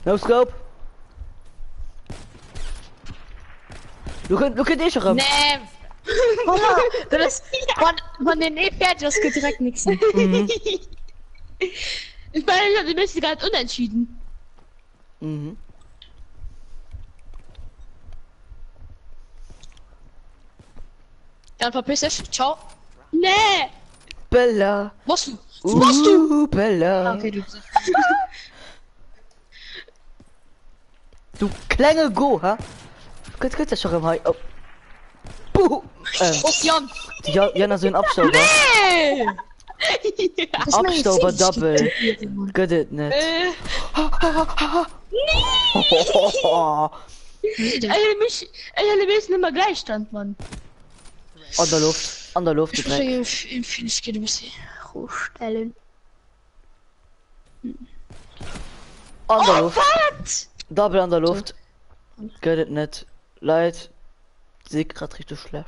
No scope. Du könnt eh schon. Nee. Mama, das von den E-Pferd, das geht direkt nichts. Mhm. Ich meine, die müssen gerade unentschieden. Mhm. Dann verpiss dich. Ciao. Nee! Bella. Was du? Was du? Bella. Okay, du bist. Du kleine Go, ha? Könnt das schon im Hai. Oh. Puh. Was, Jan? Jana, so ein Abstauber. Hey! Abstauber Double. Geht it nicht. Ich hätte mich nicht mehr Gleichstand, Mann. An der Luft, Ich du muss Dreck. ja ich gehe ein bisschen hochstellen. An der Luft. Was? Double an der Luft. Geht it nicht. Leid. Sieht grad richtig schlecht.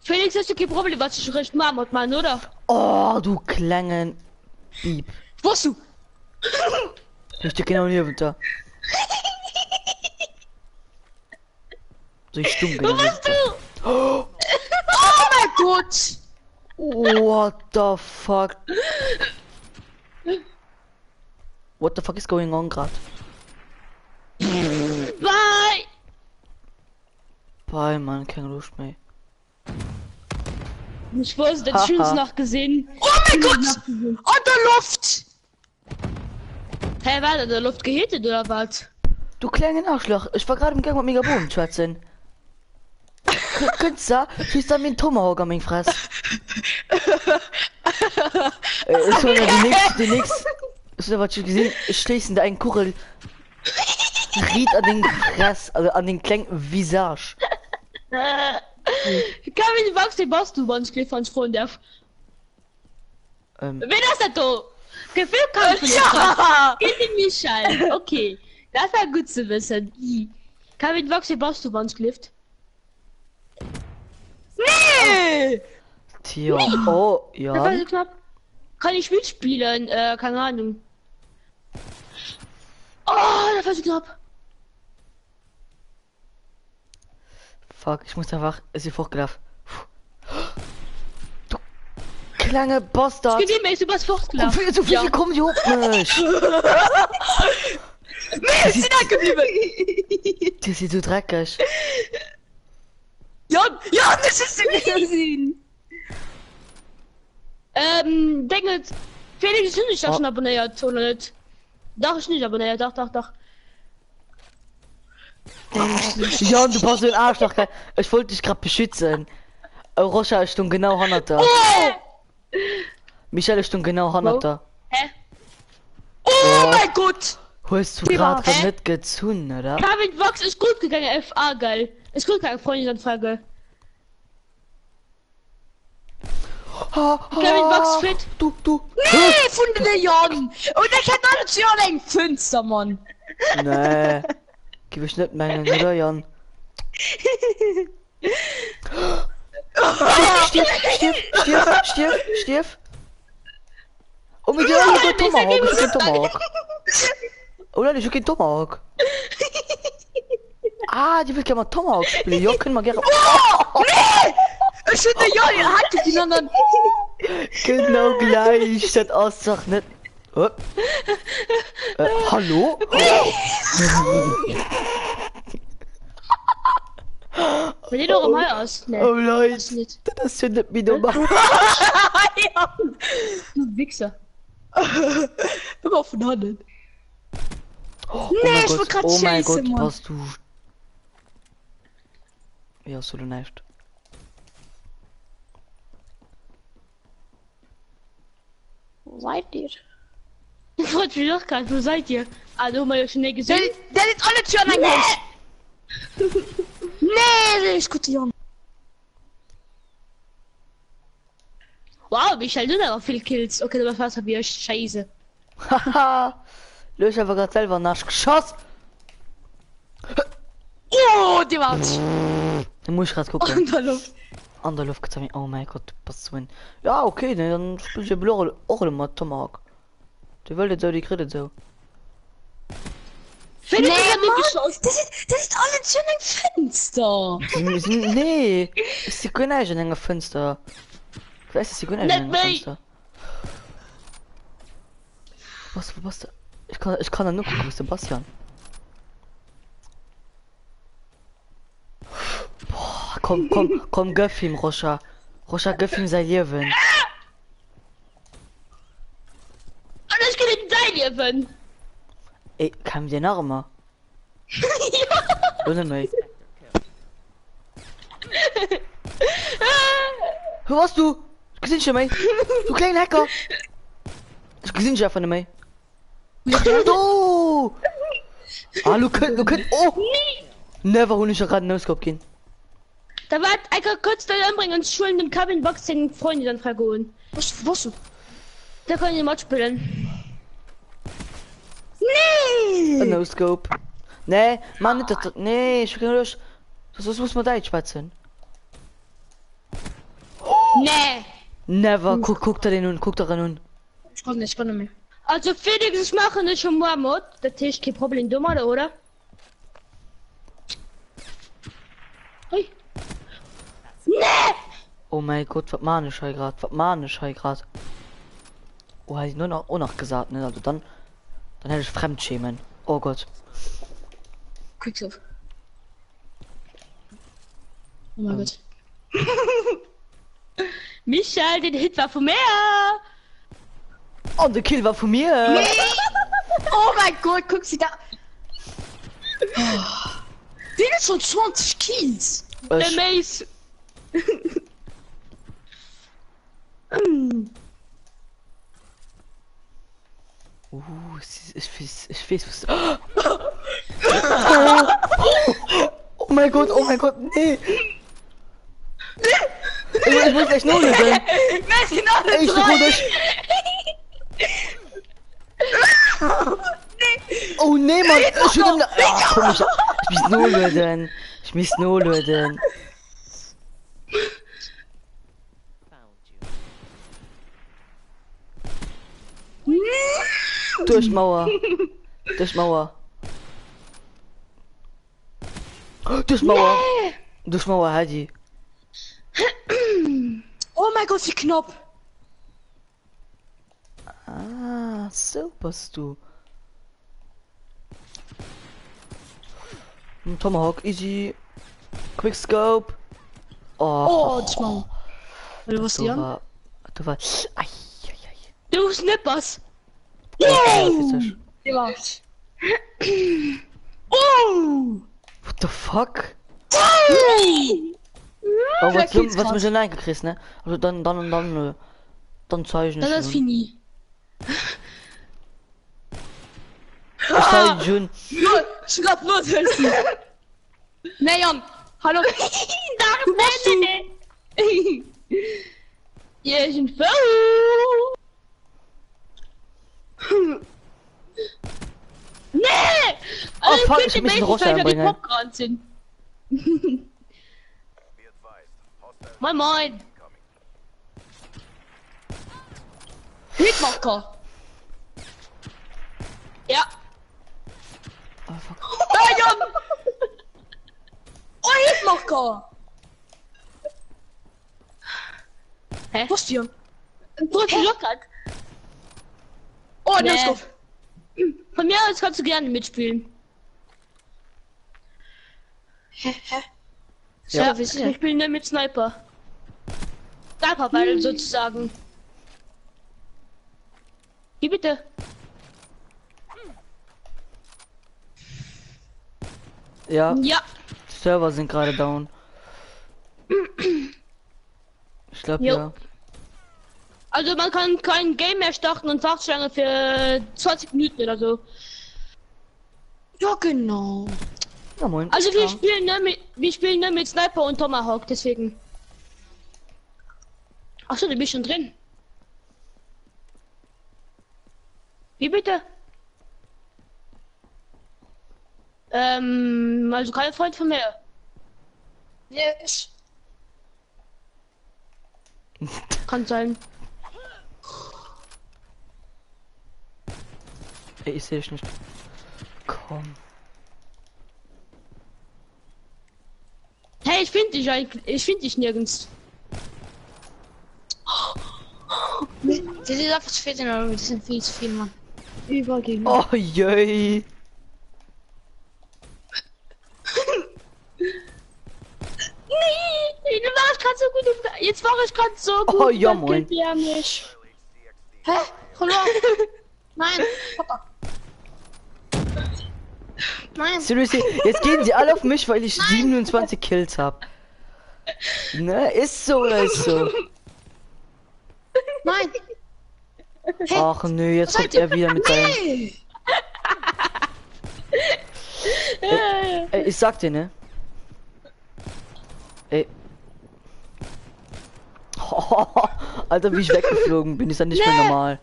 Felix, hast du kein Problem, was ich recht machen, Mann, oder? Oh, du kleinen Bieb. Was du? Ich stehe genau hier runter. So ich stumm Wo warst du? Oh mein Gott! What the fuck? What the fuck is going on grad? Bye! Bye, Mann, keine Lust mehr. Ich wusste, das schön's noch gesehen. Oh mein Gott! An der Luft! Hey, war in der Luft gehittet oder was? Du kleinen Arschloch, ich war gerade im Gang mit Megaboom schwatzen. Könntest du? Schießt da mir ein Tomahawk an mein Fress. Ist so die nix. Ist so was ich gesehen? Ich stehst in da ein Kuchel. Riet an den Fress, also an den kleinen Visage. Kevin, wachs den Boss, du Mann, ich von Freund darf. Wen ist das da? Gefühlkampf. Ja! Gib den Michael. Okay. Das war gut zu wissen. Kevin, wachs den Boss, du Mann, Clift. Nee! Tja, oh, Das war ja. so knapp. Kann ich mitspielen? Keine Ahnung. Oh, das war so knapp. Fuck, ich muss einfach, ist hier fortgelaufen. Du kleine Bastard. Ich bin du was Und fortgelaufen. so viel kommen die hoch nicht. Nee, ist da geblieben! Die ist so dreckig. Jan! Jan, das ist gesehen! Denke, Felix ist nicht schon abonniert, oder nicht? Doch, ist nicht abonniert, doch. Jan, du passt so ein Arschloch. Ich wollte dich gerade beschützen. Rocha ist schon genau 100er. Oh! Michael ist schon genau 100er. Hä? Oh mein Gott! Hast du Thema, gerade hä? nicht gezogen, oder? Kevin Vox ist gut gegangen, FA, geil. Ist gut gegangen, Freundesanfrage. Kevin Vox fit. Du. Nee, von der Jan! Und ich hätte alles Jan ein Fünster, Mann! Nee. Gib ich nicht meinen, oder Jan? Stirb. Oh, mit dir ist kein Tomahawk, ist kein Tomahawk. Oder nicht, kein Tomahawk. Ah, die will gerne mal Tomahawk spielen. Ja, können wir gerne. Oh! Nee! Ich finde Jan, ihr hattet die anderen. Genau gleich, das aussagt nicht. Hallo? Wenn ihr doch mal aus. Nee, Oh Leute, das nicht. das zündet mich nochmal. Du Wichser. Immer von Hand. Oh Nee, mein ich Gott, will grad oh mein chasen, Gott, Mann. was du. Ja, so du nicht. Wo seid ihr? Ich wollte mich doch gerade, wo seid ihr? Ah, du hast mal schon nicht gesehen. Der ist alle Türen eingehauen. Nee, der ist gut, Jan. Wow, Michael, du hast aber viel Kills. Okay, aber was hab ich euch scheiße. Haha. Lösch einfach gerade selber nach geschossen. Oh, die war's. Da muss ich gerade gucken. Und der Luft. An der Luft geht's mir. Oh mein Gott, was zu win. Ja, okay, ne, dann spiel ich ja auch immer Tomahawk. Die wollte so, die kriegt so. Felix Nee, hat mich Mann. geschossen. Das ist alles schön im Fenster. Nee, ist die Grenade in einem Fenster. Was ist die Grenade in einem Nicht Fenster? Was? Ich kann da nur gucken, Sebastian. Boah, komm, göff ihm, Rocha. Rocha, göff ihm sein Leben. Und ich kann in dein Leben. Ey, kann mir den Arme? Ohne mich. Wo warst du? Gesehen schon mich? Du kleiner Hacker. Ich gesehen schon von mir. Oh! Ah, du könnt, oh! Never hol ich ja gerade einen No-Scope gehen. Da war einfach kurz da anbringen und schulen den Cabinbox den Freunde dann vergoen. Was du? Da können die Mod spielen. Nee! Ein No-Scope. Nee, Mann, nicht das. Nee, ich kann nicht. Das muss man da jetzt schwätzen. Nee. Never, guck da den nun, guck da rein nun. Ich kann nicht mehr. Also Felix, ich mache nicht schon mal Mod. Der Tisch kein Problem dummer, oder? Hey. Nee! Oh mein Gott, was man ich grad, Oh, hätte ich nur noch, auch noch gesagt, ne? Also dann hätte ich Fremdschämen. Oh Gott. Quicksilver. Oh mein Gott. Michael, den Hit war von mir. Oh, der Kill war von mir. Oh mein Gott, guck sie da. Oh. Den ist schon 20 Kills. Der Ich, Mace. ich weiß, was. Oh mein Gott, nee. Ich muss gleich nur lösen. Messi noch Ey, ich bin nicht. Oh nee, Mann. Ich will ihm. Ach, komm, ich muss nur lösen. Durch Mauer. Durch Mauer, Heidi. Oh mein Gott, wie knapp. Ah, so bist du. Tomahawk, easy. Quickscope. Oh, das mal. Oder was hier? Du war. Ai. Du Snippers. Yay! Ja. Oh! What the fuck? Oh, Oh, Wer was killt's mir grad? schon eingekriegt, ne? Also dann zeichne Das ich ist schon. fini. Ich zeige schon. Ich glaub nur helfen. Nee, Jan. Hallo. Du machst Ja, ich bin voll. Nee! Oh, fuck, könnt ich ihr muss einen welchen Rost Felder die einbringen. Popcorn sind. Moin moin. Hitmarker. Ja. Oh, fuck. Oh, Jan. Oh, Hitmarker. Hä? Was hier? Du hast lockert. Oh, Nee. nee. Von mir aus kannst du gerne mitspielen. Hä? Ja. Ich spiele nur mit Sniper. Sniper Battle sozusagen. Wie bitte? Ja, Ja. die Server sind gerade down. Ich glaube Jo. ja. Also man kann kein Game mehr starten und Warteschlange für 20 Minuten oder so. Ja, genau. Ja, moin. Also Ja. wir spielen nur mit Sniper und Tomahawk, deswegen. Achso, du bist schon drin. Wie bitte? Also kein Freund von mir. Yes. Kann sein. Ey, ich sehe dich nicht. Komm. Hey, ich finde dich eigentlich. Ich finde dich nirgends. Das ist einfach zu viel, das sind viel zu viele, Mann. Übergehen. Oh je. Nee, du warst gerade so gut. Jetzt war ich gerade so gut. Oh, ja, dann moin. killt ihr mich. Hä? Verloren. Nein, Papa. Nein. Seriously, jetzt gehen sie alle auf mich, weil ich 27 Kills hab. Ne, ist so oder ist so? Nein. Ach nö, jetzt kommt er wieder mit seinem... Hey. Ey, ich sag dir, ne? Ey. Alter, wie ich weggeflogen bin, ist dann nicht mehr normal.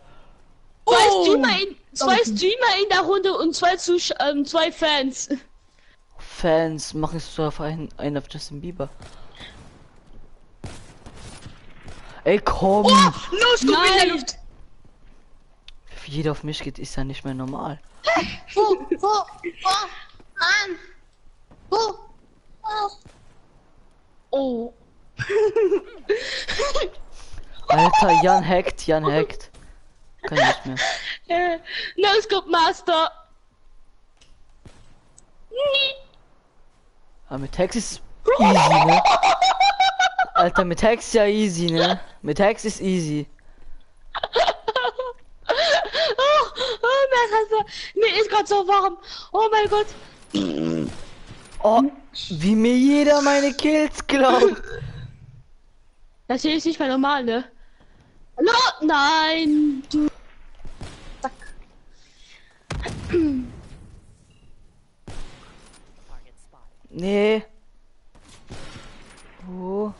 Zwei Streamer in der Runde und zwei Fans. Fans machen es so auf einen auf Justin Bieber. Ey, komm! Los, guck in der Luft. Wie jeder auf mich geht, ist ja nicht mehr normal. Wo? Nein. Wo? Oh. Alter, Jan hackt. Kann nicht mehr. No Scope Master. Aber mit Hex ist easy, ne? Alter, mit Hex ja easy, ne? Mit Hex ist easy. Mir ist gerade so warm. Oh mein Gott. Oh, wie mir jeder meine Kills glaubt. Das hier ist nicht mehr normal, ne? No, nein, du. Zack. Nee. Wo?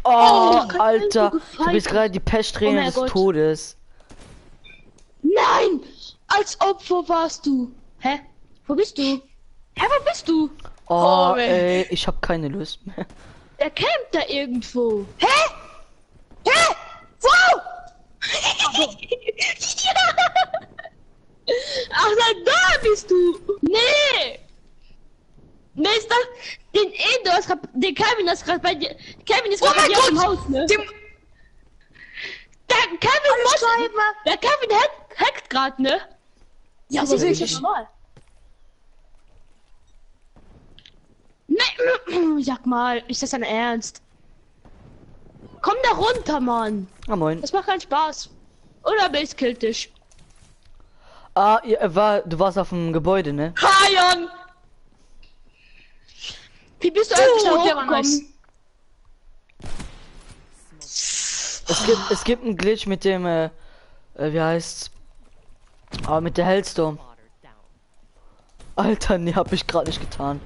Oh, Alter, du bist gerade die Peststrähne Oh mein des Gott. Todes. Nein! Als ob, wo warst du? Hä? Wo bist du? Hä, wo bist du? Oh, man. ey, ich hab keine Lust mehr. Der campt da irgendwo. Hä? Wo? Ach nein, da bist du! Nee! Nee, ist das... Den Indoors, den Kevin ist gerade bei dir... Kevin ist Oh gerade bei mein dir im Gott! Haus, ne? Dem Der Kevin muss... Der Kevin hackt gerade, ne? ja, Das so ist sehe nicht ich. normal. Nee, sag mal, ist das dein Ernst? Komm da runter, Mann. Ah, moin. Das macht keinen Spaß. Oder Base killt dich. Ah, du warst auf dem Gebäude, ne? Hayan! Wie bist du eigentlich da Der war hochgekommen? nice. Es gibt einen Glitch mit dem, wie heißt's? Aber mit der Hellstorm. Alter, nee, hab ich gerade nicht getan.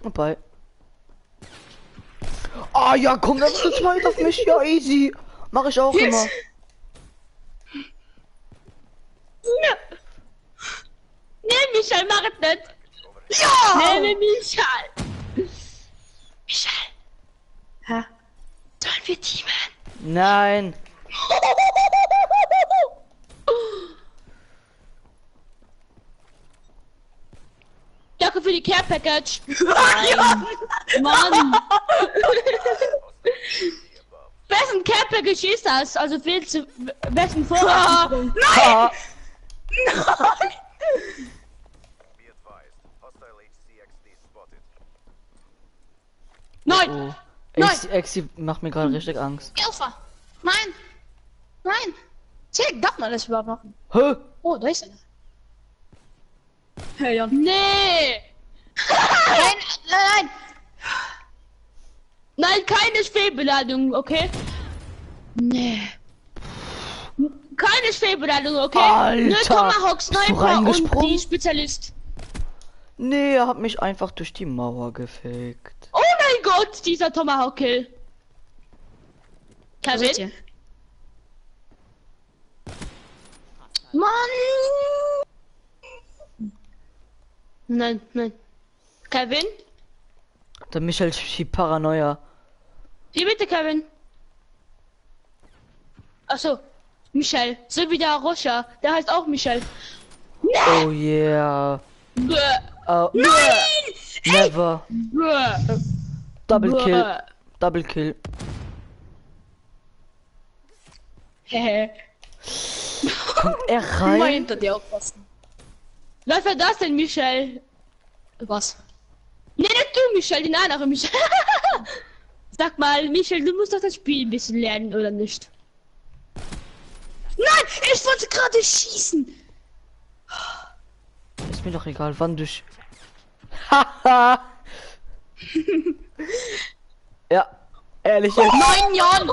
Wobei. Ah ja, komm, das ist weit auf mich, ja easy. Mach ich auch immer. Nee, Michael, mach es nicht. Ja! Nee, Michael. Michael. Hä? Sollen wir teamen? Nein. Danke für die Care Package. Ja! Mann. Wessen Care Package ist das? Also wessen Vorrat? Nein! Ah, Nein! Be advised, hostile HCXD spotted. Nein. oh. Exi macht mir gerade richtig Angst. Alpha! Nein! Nein! Tick, darf man das überhaupt machen? Hä? Oh, da ist er. Hey, Jan. Nee. Nein, nein! Nein, keine Fehlbeladung, okay? Nee. Keine Fehlbeladung, okay? Alter, Nur Tomahawk, bist du Sniper und reingesprungen? die Spezialist. Nee, er hat mich einfach durch die Mauer gefegt. Oh mein Gott, dieser Tomahawk-Kill. Was ist Kevin? hier? Mann! Nein, nein. Kevin? Der Michael schiebt Paranoia. Wie bitte, Kevin? Achso. Michel. So wie der Rocher. Der heißt auch Michel. Oh yeah. Bäh. Oh, Nein! never. Bäh. Double kill. Bäh. Double kill. Hehe. Kommt er Mal rein? hinter dir aufpassen. Was war das denn, Michel? Was? Nee, nicht du, Michel, den anderen Michel. Sag mal, Michel, du musst doch das Spiel ein bisschen lernen, oder nicht? Nein, ich wollte gerade schießen. Ist mir doch egal, wann du... Haha! Ja, ehrlich jetzt. 9 Jahren!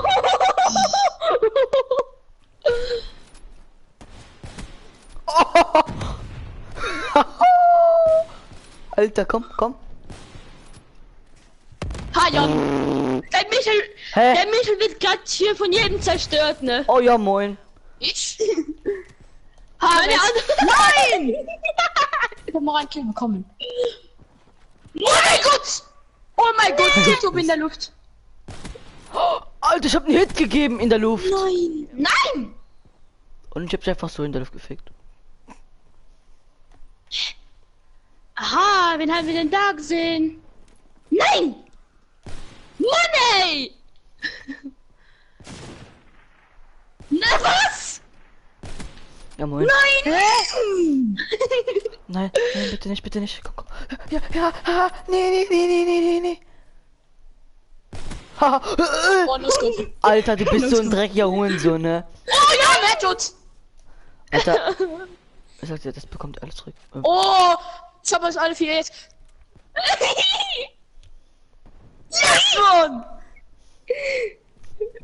Alter, komm, komm. Ha, ja. Der Michel, Hä? der Michel wird gerade hier von jedem zerstört, ne? Oh ja, moin. Ich? Ha, der Nein! Ich hab mal einen Kill bekommen. Oh mein Gott! Oh mein Gott, Tito in der Luft. Alter, ich hab einen Hit gegeben in der Luft. Nein! Nein! Und ich hab's einfach so in der Luft gefickt. Aha, wen haben wir denn da gesehen? Nein! Mann, ey! Na was? Ja, moin. Nein! Nein, nein, bitte nicht, bitte nicht. Komm, komm. Ja, ja, ha, nee, nee, nee, nee, nee, nee, nee. Haha, Oh, los geht's. Alter, du bist so ein dreckiger Hurensohn, ne? Oh ja, Headshot! Alter, ich sag dir, das bekommt alles zurück. Oh, ich hab euch alle 4 jetzt. Yes, Mann!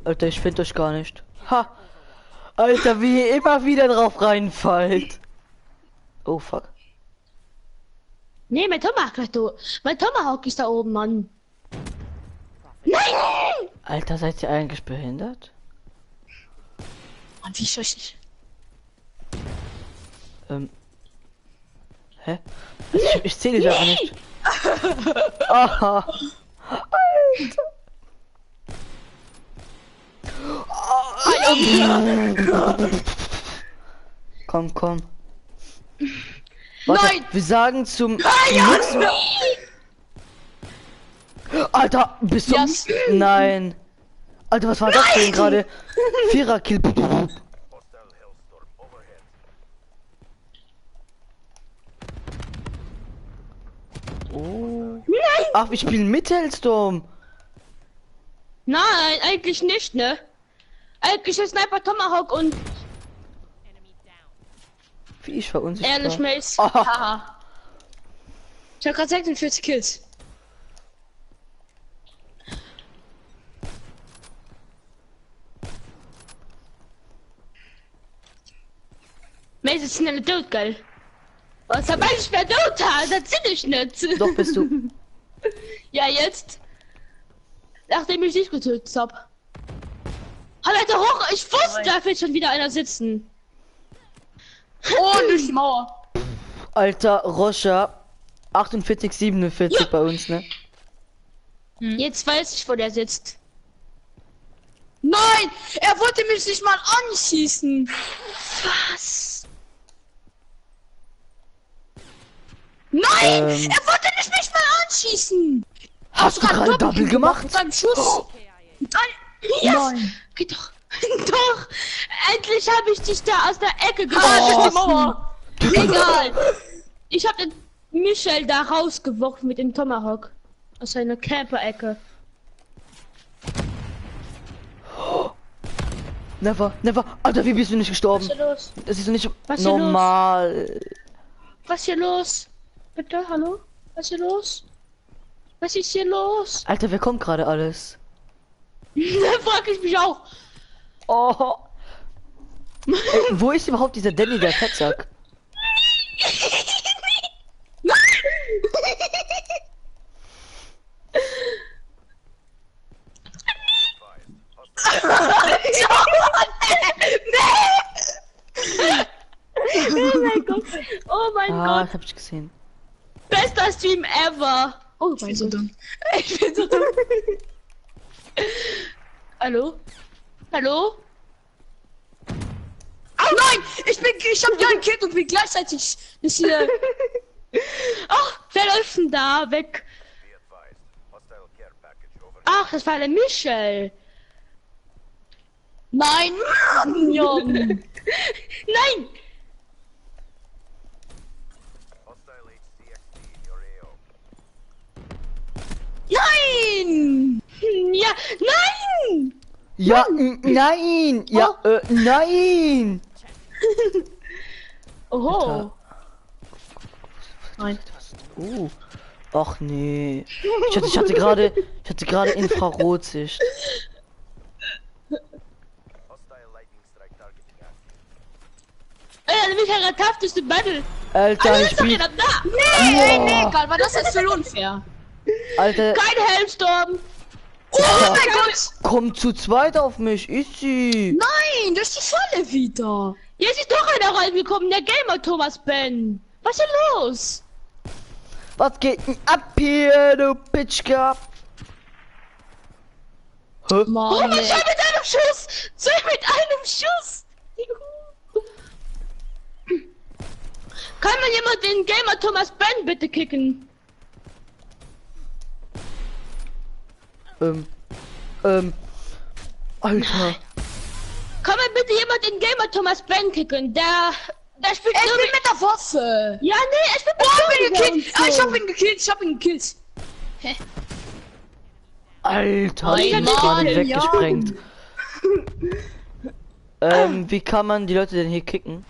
Alter, ich find euch gar nicht. Ha! Alter, wie ihr immer wieder drauf reinfallt. Oh, fuck. Nee, mein Tomahawk ist da oben, Mann. Nein! Alter, seid ihr eigentlich behindert? Mann, wie scheußlich. Hä? Ich zähle dich aber nicht. Aha. Alter. Komm, komm. Warte, Nein! wir sagen zum nächsten... Alter, bist du... Yes. Nein. Alter, was war das denn gerade? Vierer-Kill. Hostile Hellstorm overhead. Oh. Ach, wir spielen mit Hellstorm. Nein, eigentlich nicht, ne? Eigentlich ist Sniper Tomahawk und Wie ich war unsichtbar. Ehrlich Mace. Aha. Haha. Ich hab grad 46 Kills. Mace ist schnell tot, geil. Was hab ich mehr tot? Das sind ich nicht. Doch, bist du. Ja, jetzt. Nachdem ich dich getötet hab. Alter, hoch! Ich wusste, da wird schon wieder einer sitzen. Oh, durch die Mauer. Alter, Rocha. 48, 47 bei uns, ne? Jetzt weiß ich, wo der sitzt. Nein! Er wollte mich nicht mal anschießen. Was? Nein! Ähm. Er wollte nicht mal anschießen. Hast du gerade Double gemacht? Mit seinem Schuss. Yes! Nein. Geht doch. Doch! Endlich habe ich dich da aus der Ecke Ah, geschossen. Mauer. Egal. Ich habe den Michel da rausgeworfen mit dem Tomahawk. Aus seiner Camper-Ecke. Never, never. Alter, wie bist du nicht gestorben? Was ist hier los? Das ist doch nicht Was ist hier normal. Was ist hier los? Bitte, hallo? Was ist hier los? Was ist hier los? Alter, wer kommt gerade alles? Da frag ich mich auch. Oh. Ey, wo ist überhaupt dieser Danny, der Fettsack? Oh mein Gott. Oh mein Ah, Gott. hab ich gesehen. Bester Stream ever. Oh mein so Gott. dumm. Ich bin so dumm. Hallo? Hallo? Nein! Ich hab Jan gekillt und bin gleichzeitig ist hier. Ach, wer läuft denn da weg? Be advised. Hostile care package over. Ach, das war der Michel. Nein! Mann, Jan! Nein! Hostile HCXD in your AO. Nein! Ja, nein! Ja, nein! Ja, nein! Oho. Nein. Ach nee. Ich hatte gerade Infrarotsicht. Hostile lightning strike targeting active. Der Michael hat tafteste Battle. Alter, Also ich ist doch bin. jeder da. Nee, ey, nee, Karl, war das jetzt voll unfair. Alter, Kein Helmstorm. Oh mein Gott! komm zu zweit auf mich, easy. Nein, das ist die Falle wieder. Jetzt ist doch einer reingekommen, der Gamer Thomas Ben. Was ist denn los? Was geht denn ab hier, du Bitchka? Hä? Oh, Mann, was ey. soll mit einem Schuss? Soll mit einem Schuss? Juhu. Kann man jemand den Gamer Thomas Ben bitte kicken? Alter. Kann man bitte jemand den Gamer Thomas Ben kicken? Der spielt Ich nur bin mit... mit der Waffe. Ja, nee, er spielt Oh, mit ich bin Sturmgewehr gekillt. und so. Ich hab ihn gekillt. Alter, ich Nein, bin gerade Mann, weggesprengt. Wie kann man die Leute denn hier kicken?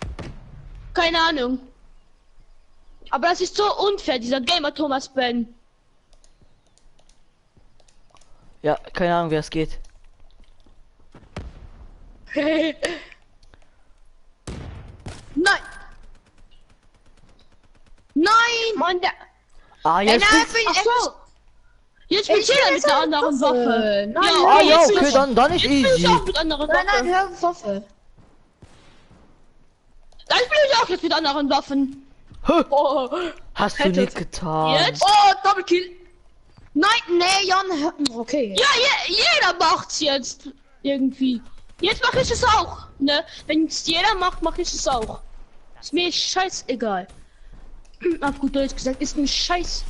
Keine Ahnung. Aber das ist so unfair, dieser Gamer Thomas Ben. Ja, keine Ahnung, wer es geht. Nein. Nein. Mann, der... Ah, Ey, jetzt nein, bin ich Ach so. Jetzt spielt Ich jeder will mit jetzt einer eine anderen Waffe. Waffe. Nein, ja, Ah, ja, jetzt okay, ist- dann ist jetzt spiele ich easy. auch mit anderen Nein, Waffen. hör Waffe. Dann spiele ich auch jetzt mit anderen Waffen. Hä? Oh, Hast du Hättet. nicht getan. Jetzt? Oh, Double Kill. Nein, nee, Jan. Okay. Ja, jeder macht's jetzt. Irgendwie. Jetzt mache ich es auch. Ne? Wenn es jeder macht, mache ich es auch. Ist mir scheißegal. Auf gut Deutsch gesagt, ist mir scheißegal.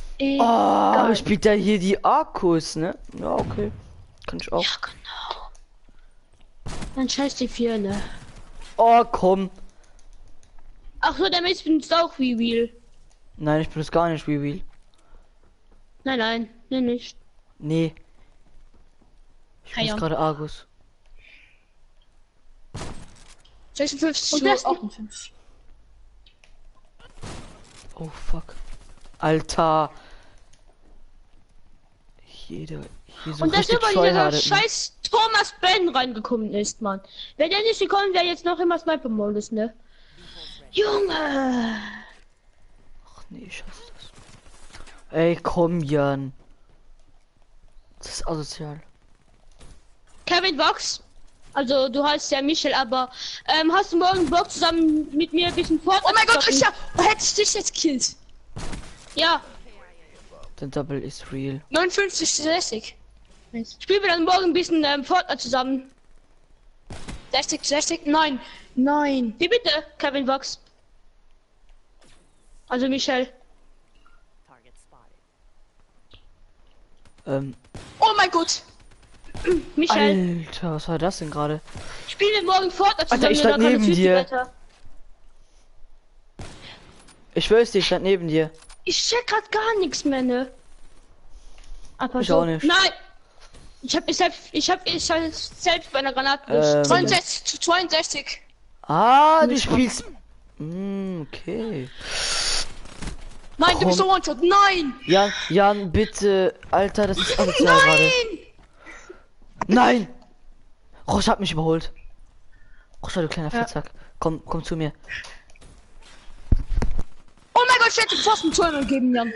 Oh, spielt der hier die Akkus, ne? Ja, okay. Kann ich auch. Ja, genau. Dann scheiß die vier, ne? Oh, komm. Ach so, damit benutzt auch Reveal. Nein, ich benutze gar nicht Reveal. Nein, nicht. Nee. Ich benutze ja. gerade Argus. 56 Und zu das- 58. Oh, fuck. Alter. Hier so Und das richtig immer dieser scheuhardet, ne? scheiß Thomas Ben reingekommen ist, Mann. Wenn der nicht gekommen wäre, jetzt noch immer Sniper-Modus, ne? Junge! Ach nee, ich hasse das. Ey, komm, Jan. Das ist asozial. Kevin Box. Also du heißt ja Michel, aber hast du morgen Bock zusammen mit mir ein bisschen Fortnite Oh mein zu Gott, zocken? hätte ich dich jetzt killt. Ja, Der Double ist real. 59 zu 60. spielen wir dann morgen ein bisschen Fortnite zusammen. 60 zu 60. Nein. Nein. Wie bitte, Kevin Box? Also Michel. Oh mein Gott. Michel, Alter, was war das denn gerade? spielen wir morgen Fortnite Alter, zusammen. ich oder stand Call of neben Duty dir. weiter? Ich schwör's dir, ich stand neben dir. Ich check grad gar nichts mehr, ne? Aber Ich so. auch nicht. Nein! Ich hab selbst bei einer Granate 62 zu 62. Ah, du spielst. Okay. Nein, du bist so One-Shot. Nein. Jan, bitte. Alter, das ist asozial gerade. Nein! Roche hat mich überholt. Roche, du kleiner Fettsack. Komm zu mir. Oh mein Gott, ich hätte fast einen Tunnel geben, Jan.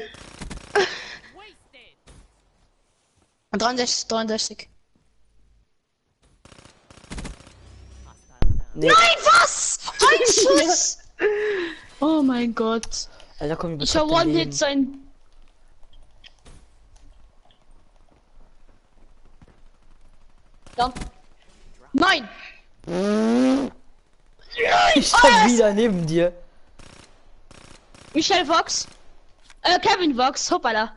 63. Nee. Nein, was? Ein Schuss. Oh mein Gott. Alter, komm, Ich hab One-Hit sein. Jan. Nein. Ich stand wieder neben dir. Michelle Vox. Kevin Vox, hoppala.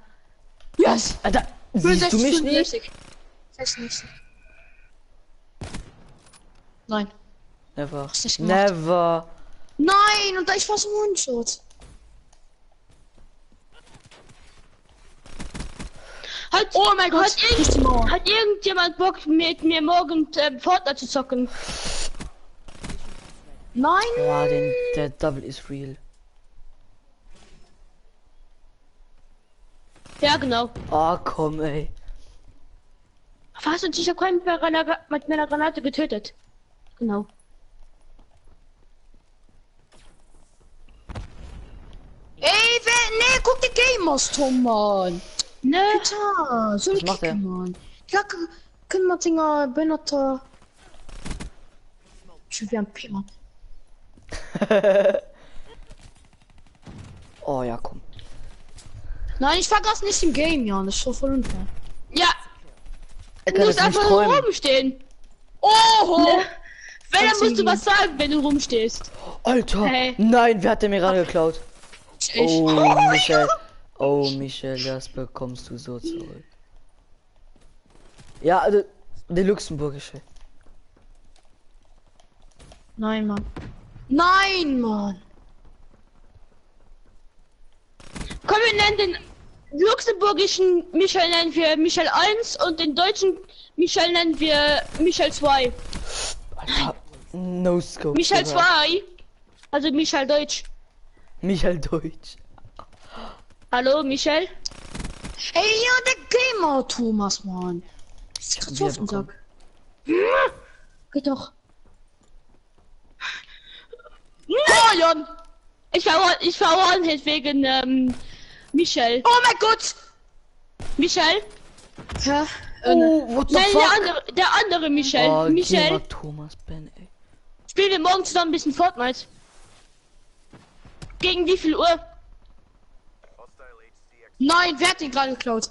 Yes! Alter, siehst du mich nicht? 66. Nein. Never. Hast nicht gemacht. Never. Nein, und da ist was im Mundschutz. Oh mein Gott, Hat irgendjemand Bock mit mir morgen Fortnite zu zocken? Nein. Ja, der Double ist real. Ja, genau. Oh, komm, ey. Hast du dich ja keinen mit meiner Granate getötet? Genau. Ey, nee, guck die Gamers, Tom, Mann. Ne? Alter, so Was macht der? Mann. Ja, können wir Dinger benutzen. Ich will ein Pimmer. Oh ja, komm. Nein, ich vergaß nicht im Game, ja, das ist so voll unfair. Ja, Er du kann musst das nicht einfach nur träumen. rumstehen. Oh! Wenn, dann musst du Trotzdem was sagen, wenn du rumstehst. Alter, Hey. nein, wer hat der mir gerade geklaut? Ich. Oh, Michel. Oh, Michel, das bekommst du so zurück. Ja, also, der luxemburgische. Nein, Mann. Nein, Mann. Komm, wir nennen den luxemburgischen Michel nennen wir Michel 1 und den deutschen Michel nennen wir Michel 2. Alter, no scope. Michel Digga. 2. Also Michel Deutsch. Michel Deutsch. Hallo, Michel? Ey, ja, der Gamer, Thomas, Mann. Ich hab hab wieder auf den bekommen. Sack. Geht doch. Oh, Jon! Ich verloren jetzt wegen, Michel. Oh mein Gott! Michel? Hä? Oh, what the Nein, fuck? der andere Michel. Oh, Michel, Gamer Thomas Ben, ey. spielen wir morgen zusammen ein bisschen Fortnite. Gegen wie viel Uhr? Hostile HCX. Nein, wer hat den gerade geklaut?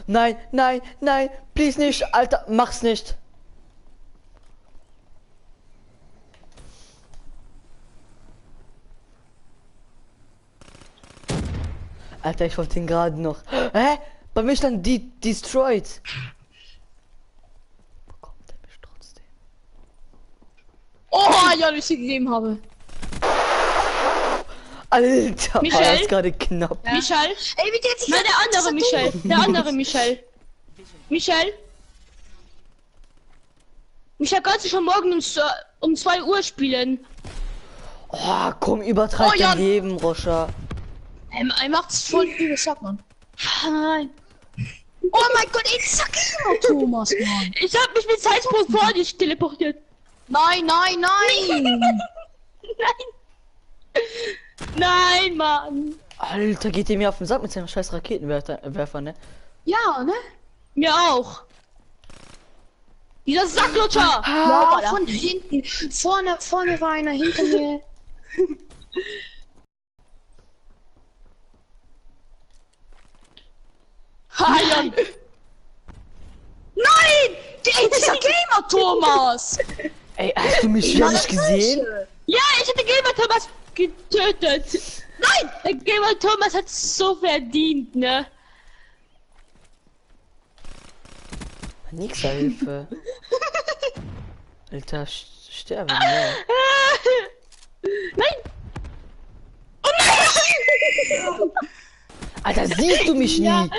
Nein, nein, nein, please nicht, Alter, mach's nicht. Alter, ich wollte ihn gerade noch. Hä? Bei mir stand die destroyed. Bekommt er mich trotzdem? Oh, ja, wie ich sie gegeben habe. Alter, Michel? war das gerade knapp. Michel? Ey, wie der sich Nein, der andere Michel. Der andere Michel. Michel? Michel, kannst du schon morgen um 2 Uhr spielen? Oh, komm, übertreib Oh, ja. dein Leben, Roscha. Er macht's voll übel, sag man. Nein. Oh mein Gott, ey, sag Gamer, Thomas, Mann. Ich hab mich mit Zeitpunkt vor dich teleportiert. Nein, nein, nein. Nein. Nein, Mann. Alter, geht ihr mir auf den Sack mit seinem scheiß Raketenwerfer, ne? Ja, ne? Mir auch. Dieser Sacklutscher. Ja, von hinten. Vorne war einer hinter mir. Jon. Nein! Ey, dieser Gamer, Thomas! Ey, hast du mich ja nicht gesehen? Ja, ich hätte Gamer Thomas getötet. Nein, der Gamer Thomas hat so verdient, ne? Nix Hilfe. Alter, sterben, ja. Nein. Oh nein! Alter, siehst du mich nie?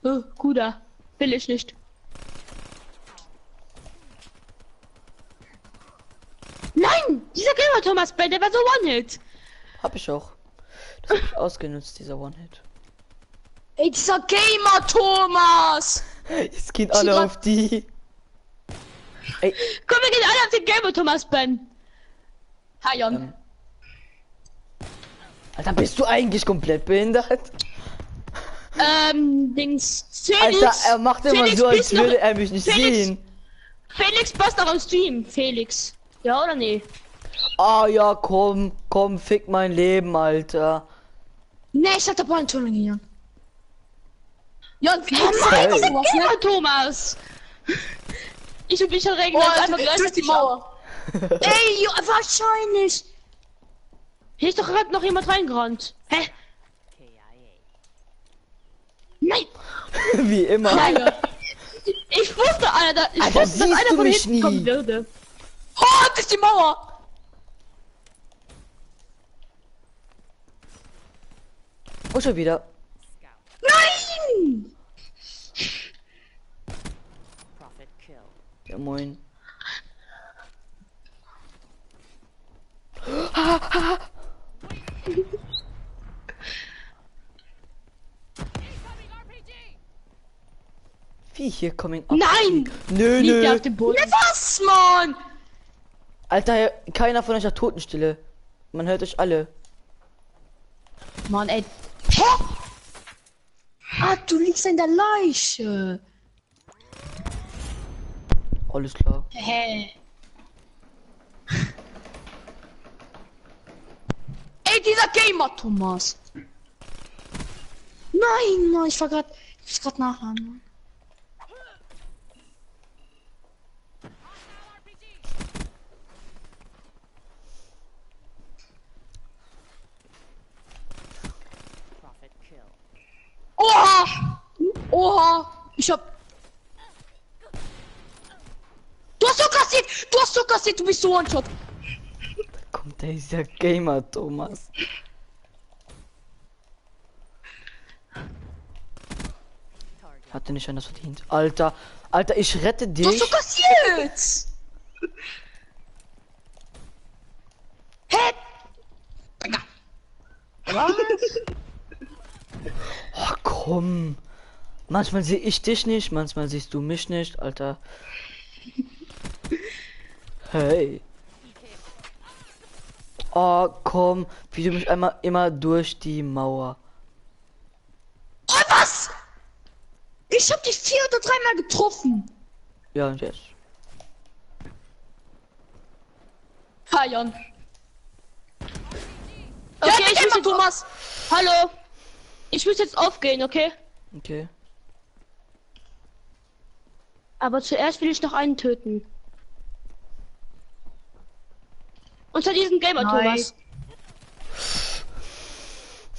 Oh, Guda. Will ich nicht. Nein! Dieser Gamer Thomas Ben, der war so One-Hit. Hab ich auch. Das hab ich ausgenutzt, dieser One-Hit. Ey, dieser Gamer, Thomas! Jetzt gehen alle auf die. Ey, Komm, wir gehen alle auf den Gamer Thomas Ben. Hi, Jon. Alter, bist du eigentlich komplett behindert? Dings. Felix. Alter, er macht immer Felix, so, als bist noch- würde er mich nicht Felix. sehen. Felix passt noch am Stream. Felix. Ja oder nee? Ah ja, komm, fick mein Leben, Alter. Nee, ich hab da Ball in Tunnel gegangen. Jon, Hey. sowas, ne? Gamer Thomas. Ich und Michel regen Oh, uns einfach durch die gleichzeitig auf. Mauer. Ey, jo, wahrscheinlich. Hier ist doch gerade noch jemand reingerannt. Hä? Nein! Wie immer. Nein! Ich wusste, Alter, ich Alter, wusste, dass siehst einer du von mich hinten nie? kommen würde. Oh, durch die Mauer. Und schon wieder. Nein! Ja, moin. Wie hier coming up? Nein! Nö, Liegt der nö. auf dem Boden? Was, Mann? Alter, keiner von euch hat Totenstille. Man hört euch alle. Mann, ey. Hä? Ah, du liegst in der Leiche. Alles klar. Hä? Ey, dieser Gamer, Thomas. Nein, Mann, ich muss grad nachladen, Mann. Oha! Oha! Ich hab... Du hast so kassiert, du bist so One-Shot. Kommt dieser Gamer, Thomas. Hatte nicht anders verdient. Alter, Alter, ich rette Du hast dich. so kassiert! Hä? Oh, komm. Manchmal sehe ich dich nicht, manchmal siehst du mich nicht, Alter. Hey. Oh, komm, wie du mich einmal immer durch die Mauer. Oh, was? Ich hab dich 4 oder 3 Mal getroffen. Ja, und jetzt? Hi, Jan. Okay, Ja, ich muss jetzt, Thomas. hallo. Ich muss jetzt aufgehen, okay? Okay. Aber zuerst will ich noch einen töten. Unter diesem Gamer, Nein. Thomas.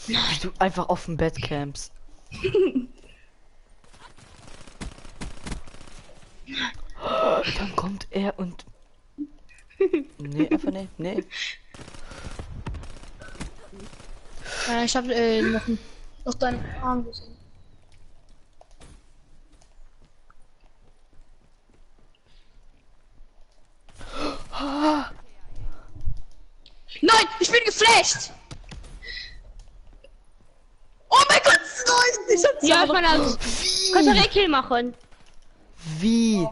Wie du einfach auf dem Bett campst. Dann kommt er und... Nee, einfach nicht. Nee. Ich hab noch deinen Arm gesehen. Nein, ich bin geflasht! Oh mein Gott, nein! Ich hab's Ja, aber ich meine, also, kannst du Rekill machen? Wie?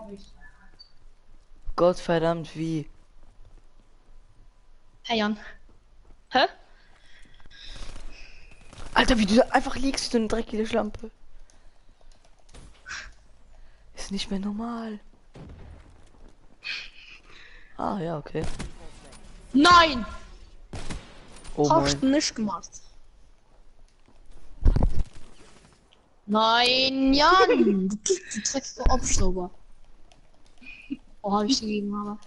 Gottverdammt, wie? Hey Jan. Hä? Alter, wie du da einfach liegst, du eine dreckige Schlampe. Ist nicht mehr normal. Ah, ja, okay. Nein! Oh Hast du mein. nicht gemacht. Nein, Jan! Du dreckige Abstauber. Oh, hab ich gegeben, aber.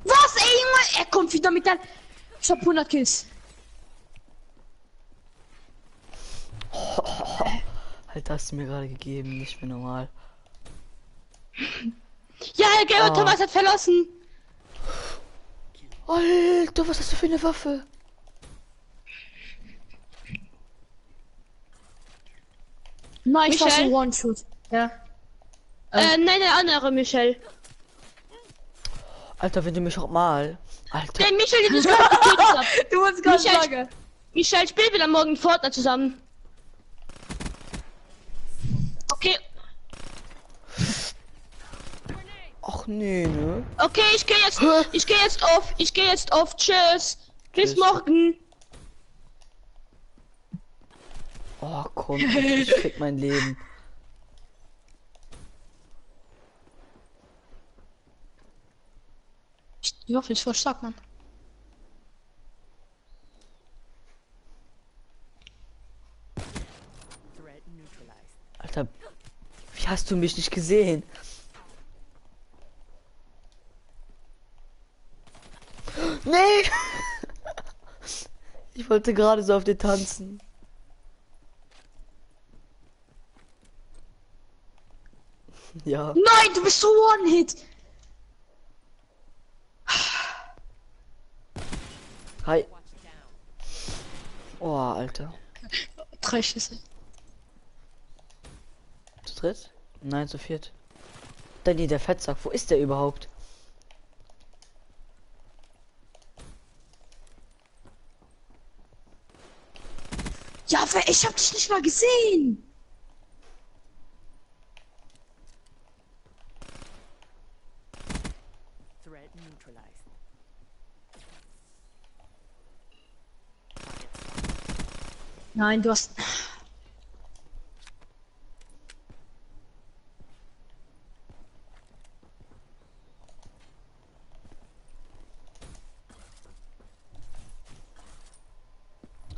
Was, ey, Junge? Er kommt wieder mit der... Ich hab 100 Kills. Alter, hast du mir gerade gegeben, nicht mehr normal. Ja, der Gamer Ah. Thomas hat verlassen. Alter, was hast du für eine Waffe? Nein, ich war Michel? so One-Shoot. Ja. Nein, der andere Michel. Alter, wenn du mich auch mal. Alter. Der Michel, den ich gerade getötet hab. Du musst Michel, Michel, spielen wir dann morgen Fortnite zusammen. Okay, Ach nee, ne? okay, ich gehe jetzt auf, tschüss. Bis Tschüss. morgen. Oh komm, ich krieg mein Leben. Die Waffe ist voll stark, Mann. Hast du mich nicht gesehen? Nee! Ich wollte gerade so auf dir tanzen. Ja. Nein, du bist so One-Hit. Hi. Oh, Alter. 3 Schüsse. Zu dritt? Nein, zu viert. Danny, der Fettsack, wo ist der überhaupt? Ja, aber ich hab dich nicht mal gesehen. Threat neutralized. Nein, du hast.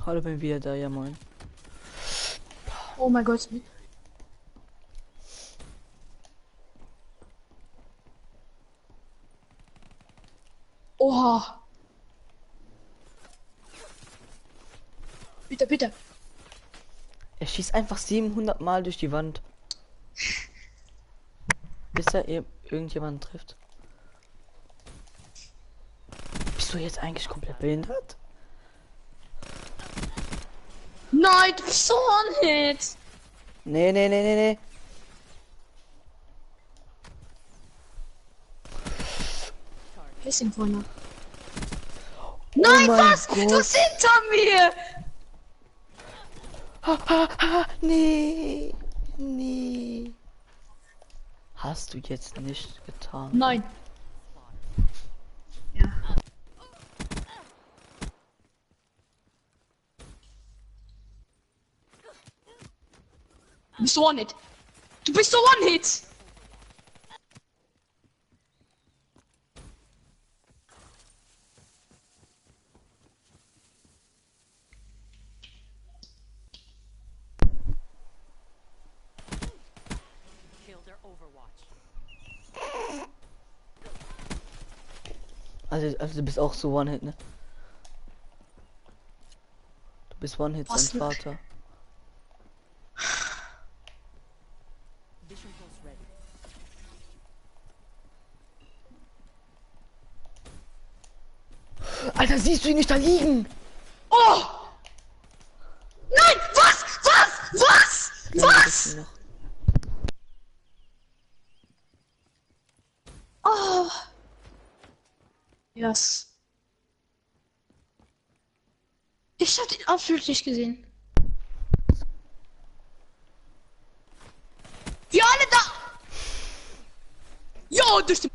Hallo, bin wieder da, ja moin. Oh mein Gott. Oha. Bitte, bitte. Er schießt einfach 700 Mal durch die Wand. Bis er irgendjemanden trifft. Bist du jetzt eigentlich komplett behindert? Nein, du bist so One-Hit. Nee, nee, nee, nee, nee. Bisschen vorne. Nein, mein was? Gott. Du bist hinter mir. Nee. Nee. Hast du jetzt nicht getan? Nein. Ja. Du bist so One-Hit. Du bist so One-Hit. Kill their Overwatch. Also du bist auch so One-Hit, ne? Du bist One-Hit Was sein denn? Vater. Vision pulse ready. Alter, siehst du ihn nicht da liegen? Oh! Nein! Was? Was? Was? Was? Noch. Oh! Yes. Ich hab den absolut nicht gesehen. Wir alle da! Ja, durch den...